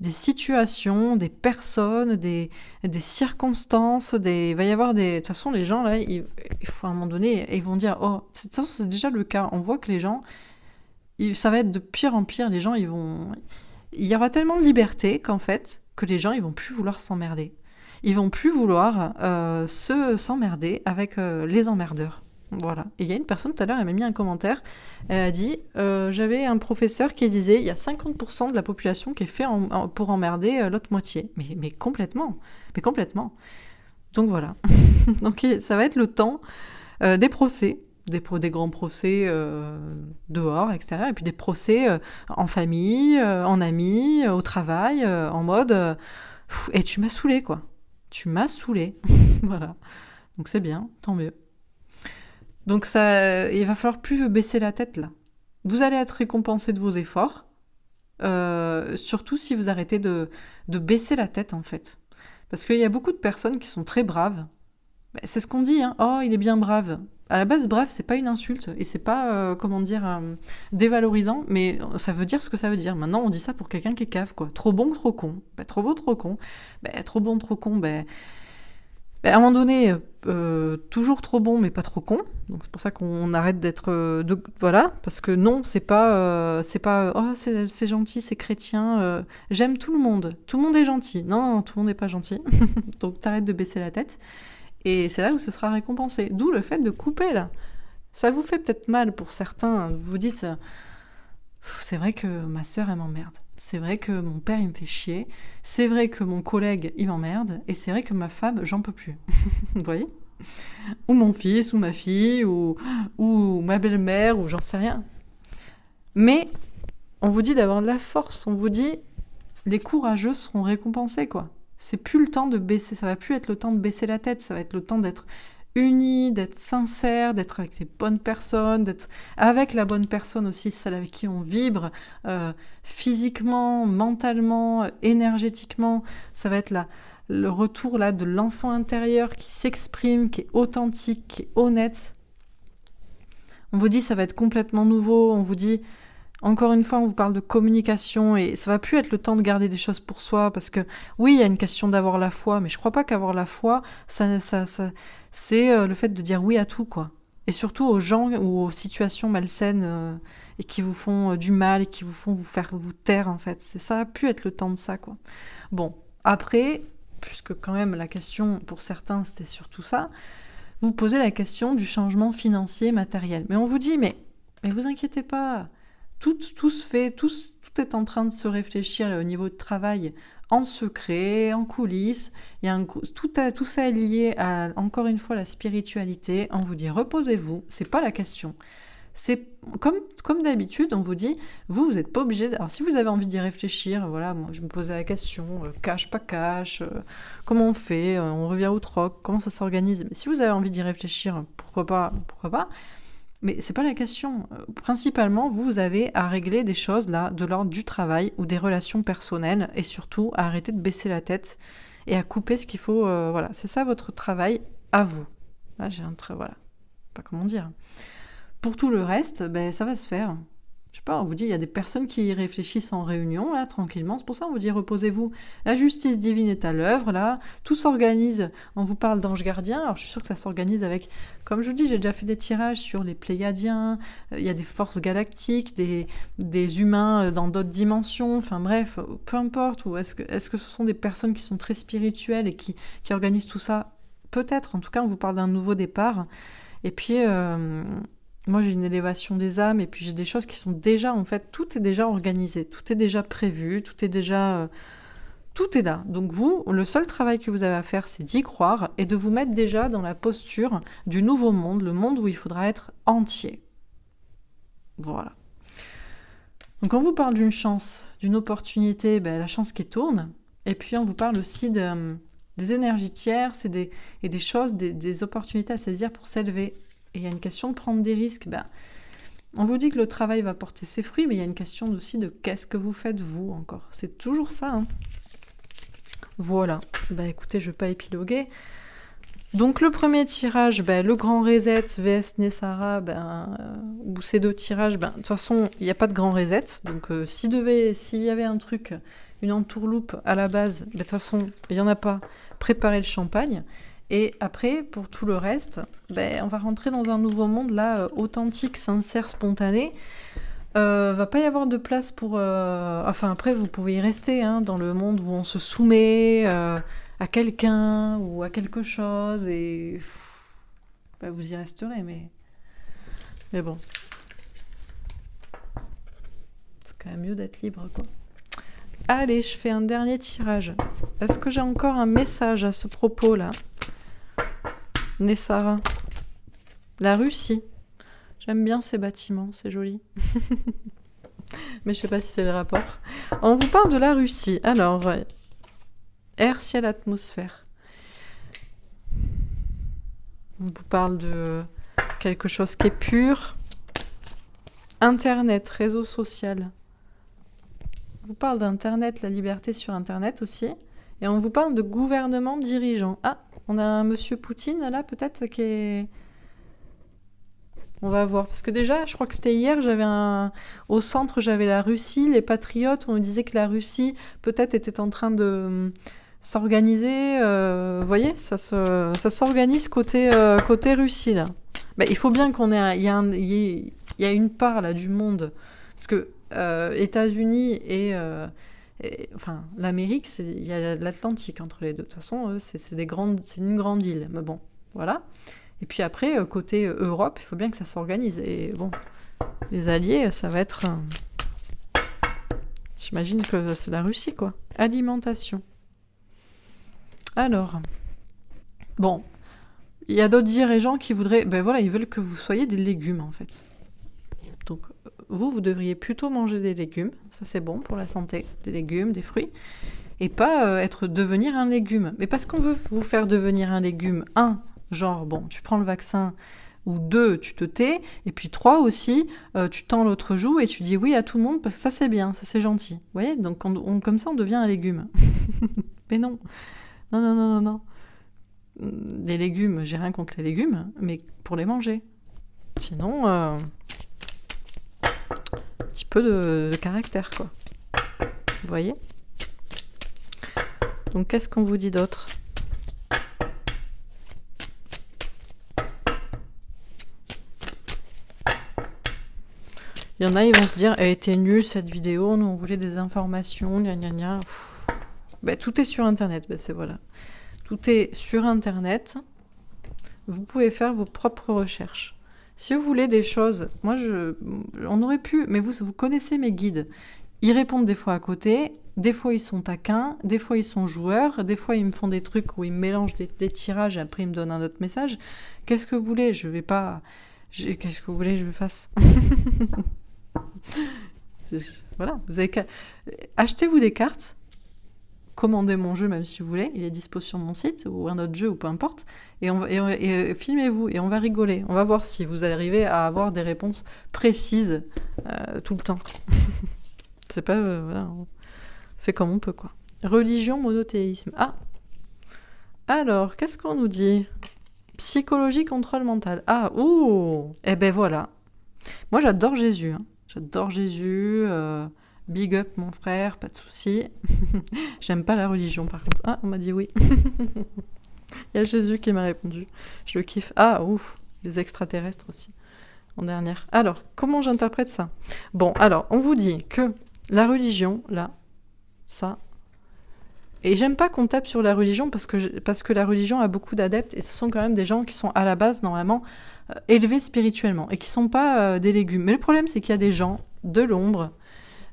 situations, des personnes, des circonstances, il va y avoir de toute façon, les gens, là, il faut à un moment donné, ils vont dire, oh, de toute façon, c'est déjà le cas. On voit que les gens, ça va être de pire en pire. Les gens, il y aura tellement de liberté qu'en fait, que les gens, ils vont plus vouloir s'emmerder. Ils vont plus vouloir s'emmerder avec les emmerdeurs. Voilà. Et il y a une personne tout à l'heure, elle m'a mis un commentaire, elle a dit, j'avais un professeur qui disait, il y a 50% de la population qui est fait pour emmerder l'autre moitié. Mais complètement. Mais complètement. Donc voilà. Donc ça va être le temps des procès, des grands procès dehors, etc. Et puis des procès en famille, en amis, au travail, en mode, et tu m'as saoulé, quoi. Tu m'as saoulé. Voilà. Donc c'est bien, tant mieux. Donc il va falloir plus baisser la tête là. Vous allez être récompensé de vos efforts, surtout si vous arrêtez de baisser la tête en fait. Parce qu'il y a beaucoup de personnes qui sont très braves. C'est ce qu'on dit, hein. Oh, il est bien brave. À la base, bref, c'est pas une insulte et c'est pas, dévalorisant, mais ça veut dire ce que ça veut dire. Maintenant, on dit ça pour quelqu'un qui est cave, quoi. Trop bon, trop con. Trop beau, trop con. Trop bon, trop con, à un moment donné, toujours trop bon, mais pas trop con. Donc c'est pour ça qu'on arrête d'être... voilà, parce que non, c'est pas, oh, c'est gentil, c'est chrétien, j'aime tout le monde est gentil. Non, non, tout le monde n'est pas gentil. Donc t'arrêtes de baisser la tête. Et c'est là où ce sera récompensé. D'où le fait de couper, là. Ça vous fait peut-être mal pour certains. Vous vous dites, c'est vrai que ma sœur, elle m'emmerde. C'est vrai que mon père, il me fait chier. C'est vrai que mon collègue, il m'emmerde. Et c'est vrai que ma femme, j'en peux plus. Vous voyez ? Ou mon fils, ou ma fille, ou ma belle-mère, ou j'en sais rien. Mais on vous dit d'avoir de la force. On vous dit, les courageux seront récompensés, quoi. C'est plus le temps de baisser, ça va plus être le temps de baisser la tête, ça va être le temps d'être unis, d'être sincère, d'être avec les bonnes personnes, d'être avec la bonne personne aussi, celle avec qui on vibre, physiquement, mentalement, énergétiquement. Ça va être le retour là de l'enfant intérieur qui s'exprime, qui est authentique, qui est honnête. On vous dit ça va être complètement nouveau, on vous dit... Encore une fois, on vous parle de communication et ça va plus être le temps de garder des choses pour soi parce que oui, il y a une question d'avoir la foi, mais je crois pas qu'avoir la foi, c'est le fait de dire oui à tout, quoi. Et surtout aux gens ou aux situations malsaines et qui vous font du mal et qui vous font vous taire, en fait. Ça va plus être le temps de ça, quoi. Bon, après, puisque quand même la question pour certains c'était surtout ça, vous posez la question du changement financier matériel. Mais on vous dit, mais vous inquiétez pas. Tout se fait, tout est en train de se réfléchir là, au niveau de travail en secret, en coulisses. Tout ça est lié à, encore une fois, la spiritualité. On vous dit, reposez-vous, c'est pas la question. C'est comme d'habitude, on vous dit, vous n'êtes pas obligé... Alors si vous avez envie d'y réfléchir, voilà, moi je me posais la question, cash, pas cash, comment on fait, on revient au troc, comment ça s'organise. Mais si vous avez envie d'y réfléchir, pourquoi pas. Mais c'est pas la question. Principalement, vous avez à régler des choses là de l'ordre du travail ou des relations personnelles et surtout à arrêter de baisser la tête et à couper ce qu'il faut. Voilà, c'est ça votre travail à vous. Là, voilà, pas comment dire. Pour tout le reste, ça va se faire. Je sais pas, on vous dit, il y a des personnes qui y réfléchissent en réunion, là, tranquillement. C'est pour ça qu'on vous dit, reposez-vous. La justice divine est à l'œuvre, là. Tout s'organise. On vous parle d'ange gardien. Alors, je suis sûre que ça s'organise avec... Comme je vous dis, j'ai déjà fait des tirages sur les Pléiadiens. Il y a des forces galactiques, des humains dans d'autres dimensions. Enfin, bref, peu importe. Ou est-ce que ce sont des personnes qui sont très spirituelles et qui organisent tout ça ? Peut-être. En tout cas, on vous parle d'un nouveau départ. Et puis... moi, j'ai une élévation des âmes et puis j'ai des choses qui sont déjà, en fait, tout est déjà organisé, tout est déjà prévu, tout est là. Donc vous, le seul travail que vous avez à faire, c'est d'y croire et de vous mettre déjà dans la posture du nouveau monde, le monde où il faudra être entier. Voilà. Donc on vous parle d'une chance, d'une opportunité, la chance qui tourne, et puis on vous parle aussi des énergies tierces et des choses, des opportunités à saisir pour s'élever. Et il y a une question de prendre des risques. On vous dit que le travail va porter ses fruits, mais il y a une question aussi de qu'est-ce que vous faites vous encore. C'est toujours ça. Hein. Voilà. Écoutez, je ne vais pas épiloguer. Donc le premier tirage, le grand reset vs Nessara, ou ces deux tirages, de toute façon, il n'y a pas de grand reset. Donc s'il y avait un truc, une entourloupe à la base, de toute façon, il n'y en a pas. Préparez le champagne. Et après, pour tout le reste, on va rentrer dans un nouveau monde, là, authentique, sincère, spontané. Va pas y avoir de place pour... Enfin, après, vous pouvez y rester, hein, dans le monde où on se soumet à quelqu'un ou à quelque chose, et... vous y resterez, mais bon. C'est quand même mieux d'être libre, quoi. Allez, je fais un dernier tirage. Est-ce que j'ai encore un message à ce propos-là ? Nessara. La Russie. J'aime bien ces bâtiments, c'est joli. Mais je sais pas si c'est le rapport. On vous parle de la Russie. Alors, air, ciel, atmosphère. On vous parle de quelque chose qui est pur. Internet, réseau social. On vous parle d'Internet, la liberté sur Internet aussi. Et on vous parle de gouvernement dirigeant. Ah, on a un monsieur Poutine, là, peut-être, qui est On va voir. Parce que déjà, je crois que c'était hier, au centre, j'avais la Russie, les patriotes. On me disait que la Russie, peut-être, était en train de s'organiser. Vous voyez, ça s'organise côté Russie, là. Ben, il faut bien qu'on ait... Il y a une part, là, du monde. Parce que États-Unis enfin, l'Amérique, il y a l'Atlantique entre les deux. De toute façon, c'est une grande île. Mais bon, voilà. Et puis après, côté Europe, il faut bien que ça s'organise. Et bon, les alliés, ça va être... J'imagine que c'est la Russie, quoi. Alimentation. Alors, bon, il y a d'autres dirigeants qui voudraient... Ben voilà, ils veulent que vous soyez des légumes, en fait. Donc, vous devriez plutôt manger des légumes. Ça, c'est bon pour la santé. Des légumes, des fruits. Et pas devenir un légume. Mais parce qu'on veut vous faire devenir un légume, genre, bon, tu prends le vaccin, ou 2, tu te tais, et puis 3 aussi, tu tends l'autre joue et tu dis oui à tout le monde parce que ça c'est bien, ça c'est gentil. Vous voyez, donc comme ça on devient un légume. Mais non, non, non, non, non, non. Les légumes, j'ai rien contre les légumes, mais pour les manger. Sinon, un petit peu de caractère, quoi. Vous voyez ? Donc qu'est-ce qu'on vous dit d'autre ? Il y en a, ils vont se dire, elle était nulle cette vidéo, nous on voulait des informations, gna gna gna. Ben, tout est sur Internet, voilà. Tout est sur Internet. Vous pouvez faire vos propres recherches. Si vous voulez des choses, on aurait pu, mais vous connaissez mes guides. Ils répondent des fois à côté, des fois ils sont taquins, des fois ils sont joueurs, des fois ils me font des trucs où ils mélangent des tirages et après ils me donnent un autre message. Qu'est-ce que vous voulez ? Qu'est-ce que vous voulez que je fasse ? Voilà, vous avez qu'à... Achetez-vous des cartes, commandez mon jeu même si vous voulez, il est dispo sur mon site, ou un autre jeu, ou peu importe, et filmez-vous, et on va rigoler, on va voir si vous arrivez à avoir des réponses précises tout le temps. C'est pas... voilà, on fait comme on peut, quoi. Religion, monothéisme. Ah, alors, qu'est-ce qu'on nous dit ? Psychologie, contrôle mental. Ah, ouh. Eh ben voilà. Moi, j'adore Jésus. J'adore Jésus. Big up, mon frère, pas de souci. J'aime pas la religion, par contre. Ah, on m'a dit oui. Il y a Jésus qui m'a répondu. Je le kiffe. Ah, ouf. Les extraterrestres aussi. En dernière. Alors, comment j'interprète ça ? Bon, alors, on vous dit que la religion, là, ça... Et j'aime pas qu'on tape sur la religion parce que la religion a beaucoup d'adeptes et ce sont quand même des gens qui sont à la base normalement élevés spirituellement et qui sont pas des légumes. Mais le problème c'est qu'il y a des gens de l'ombre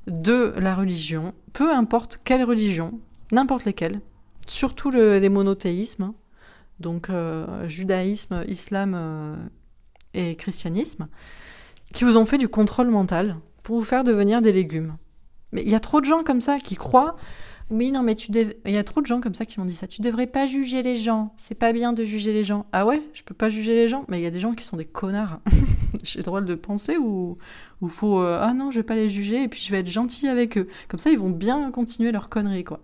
de la religion, peu importe quelle religion, n'importe lesquelles, surtout les monothéismes, donc judaïsme, islam et christianisme, qui vous ont fait du contrôle mental pour vous faire devenir des légumes. Mais il y a trop de gens comme ça qui croient... Oui, non, mais il y a trop de gens comme ça qui m'ont dit ça. Tu devrais pas juger les gens. C'est pas bien de juger les gens. Ah ouais, je peux pas juger les gens. Mais il y a des gens qui sont des connards. J'ai le droit de penser ou faut... ah non, je vais pas les juger et puis je vais être gentil avec eux. Comme ça, ils vont bien continuer leur connerie, quoi.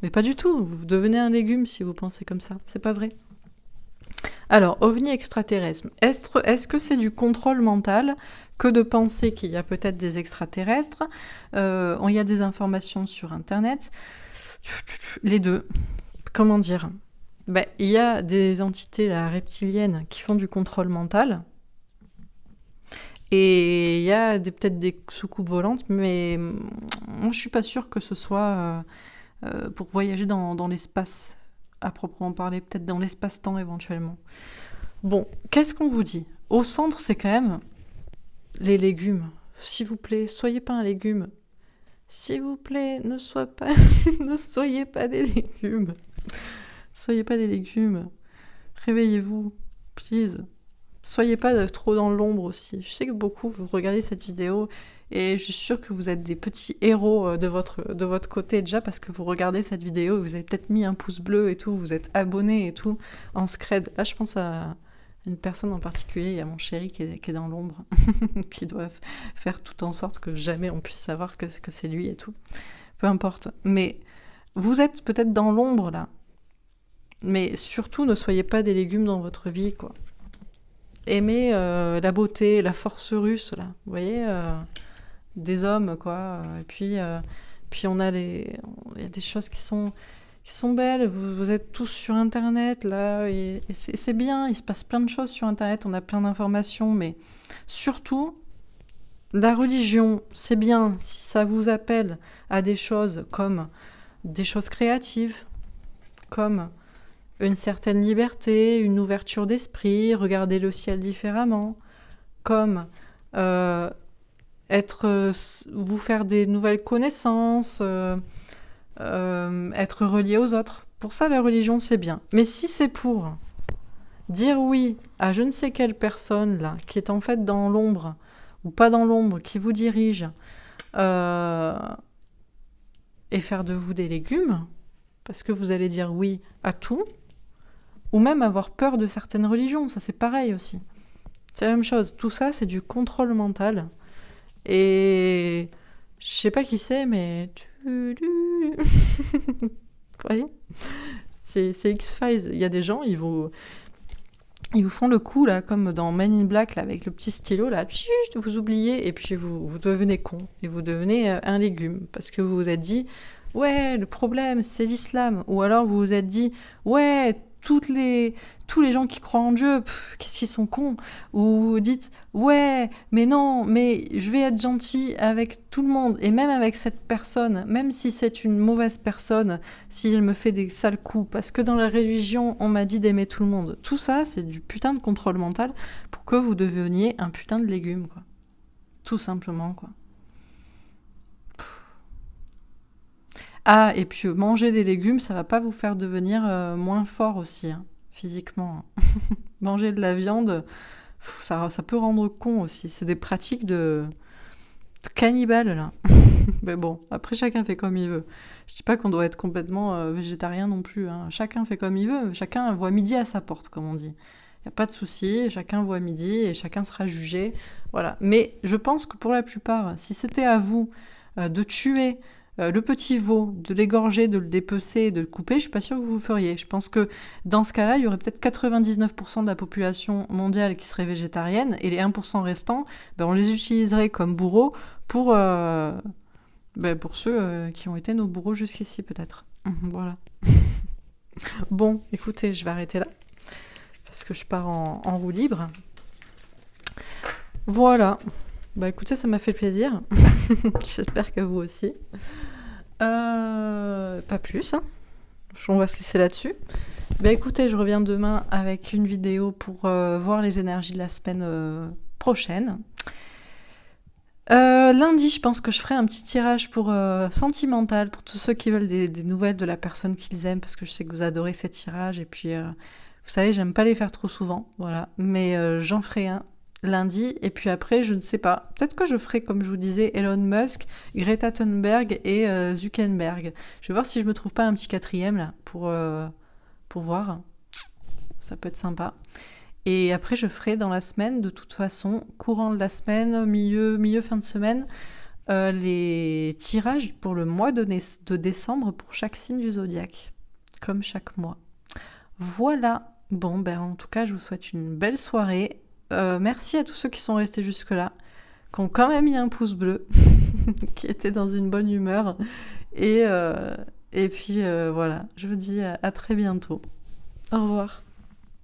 Mais pas du tout. Vous devenez un légume si vous pensez comme ça. C'est pas vrai. Alors, ovni extraterrestre. Est-ce que c'est du contrôle mental que de penser qu'il y a peut-être des extraterrestres ? Il y a des informations sur Internet. Les deux. Comment dire ? Il y a des entités reptiliennes qui font du contrôle mental. Et il y a peut-être des soucoupes volantes, mais moi je suis pas sûre que ce soit pour voyager dans l'espace, à proprement parler, peut-être dans l'espace-temps éventuellement. Bon, qu'est-ce qu'on vous dit ? Au centre, c'est quand même les légumes. S'il vous plaît, soyez pas un légume. S'il vous plaît, ne soyez pas des légumes. Soyez pas des légumes. Réveillez-vous, please. Soyez pas trop dans l'ombre aussi. Je sais que beaucoup, vous regardez cette vidéo et je suis sûre que vous êtes des petits héros de votre côté déjà parce que vous regardez cette vidéo et vous avez peut-être mis un pouce bleu et tout, vous êtes abonné et tout en scred. Là, je pense à une personne en particulier, il y a mon chéri qui est dans l'ombre, qui doit faire tout en sorte que jamais on puisse savoir que c'est lui et tout. Peu importe. Mais vous êtes peut-être dans l'ombre là. Mais surtout, ne soyez pas des légumes dans votre vie, quoi. aimer la beauté, la force russe, là. Vous voyez, des hommes, quoi. Et puis on a il y a des choses qui sont belles. Vous êtes tous sur Internet, là, et c'est bien. Il se passe plein de choses sur Internet. On a plein d'informations, mais surtout, la religion, c'est bien si ça vous appelle à des choses comme des choses créatives, comme une certaine liberté, une ouverture d'esprit, regarder le ciel différemment, comme vous faire des nouvelles connaissances, être relié aux autres. Pour ça, la religion, c'est bien. Mais si c'est pour dire oui à je ne sais quelle personne, là, qui est en fait dans l'ombre, ou pas dans l'ombre, qui vous dirige, et faire de vous des légumes, parce que vous allez dire oui à tout, ou même avoir peur de certaines religions, ça c'est pareil aussi. C'est la même chose, tout ça c'est du contrôle mental, et je sais pas qui c'est, mais... Vous voyez, c'est X-Files, il y a des gens, ils vous font le coup, là, comme dans Men in Black, là, avec le petit stylo, là, vous oubliez, et puis vous devenez con, et vous devenez un légume, parce que vous vous êtes dit, ouais, le problème, c'est l'islam, ou alors vous vous êtes dit, ouais, tous les gens qui croient en Dieu, qu'est-ce qu'ils sont cons, ou vous dites, ouais, mais non, mais je vais être gentil avec tout le monde, et même avec cette personne, même si c'est une mauvaise personne, s'il me fait des sales coups, parce que dans la religion, on m'a dit d'aimer tout le monde. Tout ça, c'est du putain de contrôle mental pour que vous deveniez un putain de légume, quoi. Tout simplement, quoi. Ah, et puis manger des légumes, ça va pas vous faire devenir moins fort aussi, hein, physiquement. Manger de la viande, ça peut rendre con aussi. C'est des pratiques de cannibale, là. Mais bon, après, chacun fait comme il veut. Je dis pas qu'on doit être complètement végétarien non plus, hein. Chacun fait comme il veut. Chacun voit midi à sa porte, comme on dit. Il n'y a pas de souci, chacun voit midi et chacun sera jugé. Voilà. Mais je pense que pour la plupart, si c'était à vous de tuer le petit veau, de l'égorger, de le dépecer et de le couper, je suis pas sûre que vous le feriez. Je pense que dans ce cas-là, il y aurait peut-être 99% de la population mondiale qui serait végétarienne et les 1% restants, on les utiliserait comme bourreaux pour ceux qui ont été nos bourreaux jusqu'ici peut-être. Voilà. Bon, écoutez, je vais arrêter là parce que je pars en roue libre. Voilà. Écoutez, ça m'a fait plaisir. J'espère que vous aussi. Pas plus, hein. On va se laisser là-dessus. Écoutez, je reviens demain avec une vidéo pour voir les énergies de la semaine prochaine. Lundi, je pense que je ferai un petit tirage pour sentimental, pour tous ceux qui veulent des nouvelles de la personne qu'ils aiment, parce que je sais que vous adorez ces tirages, et puis vous savez, j'aime pas les faire trop souvent, voilà, mais j'en ferai un lundi, et puis après, je ne sais pas, peut-être que je ferai, comme je vous disais, Elon Musk, Greta Thunberg et Zuckerberg. Je vais voir si je me trouve pas un petit quatrième, là, pour voir, ça peut être sympa. Et après, je ferai dans la semaine, de toute façon, courant de la semaine, milieu fin de semaine, les tirages pour le mois de décembre pour chaque signe du zodiaque, comme chaque mois. Voilà. Bon, en tout cas, je vous souhaite une belle soirée. Merci à tous ceux qui sont restés jusque-là, qui ont quand même mis un pouce bleu, qui étaient dans une bonne humeur. Et puis, voilà, je vous dis à très bientôt. Au revoir.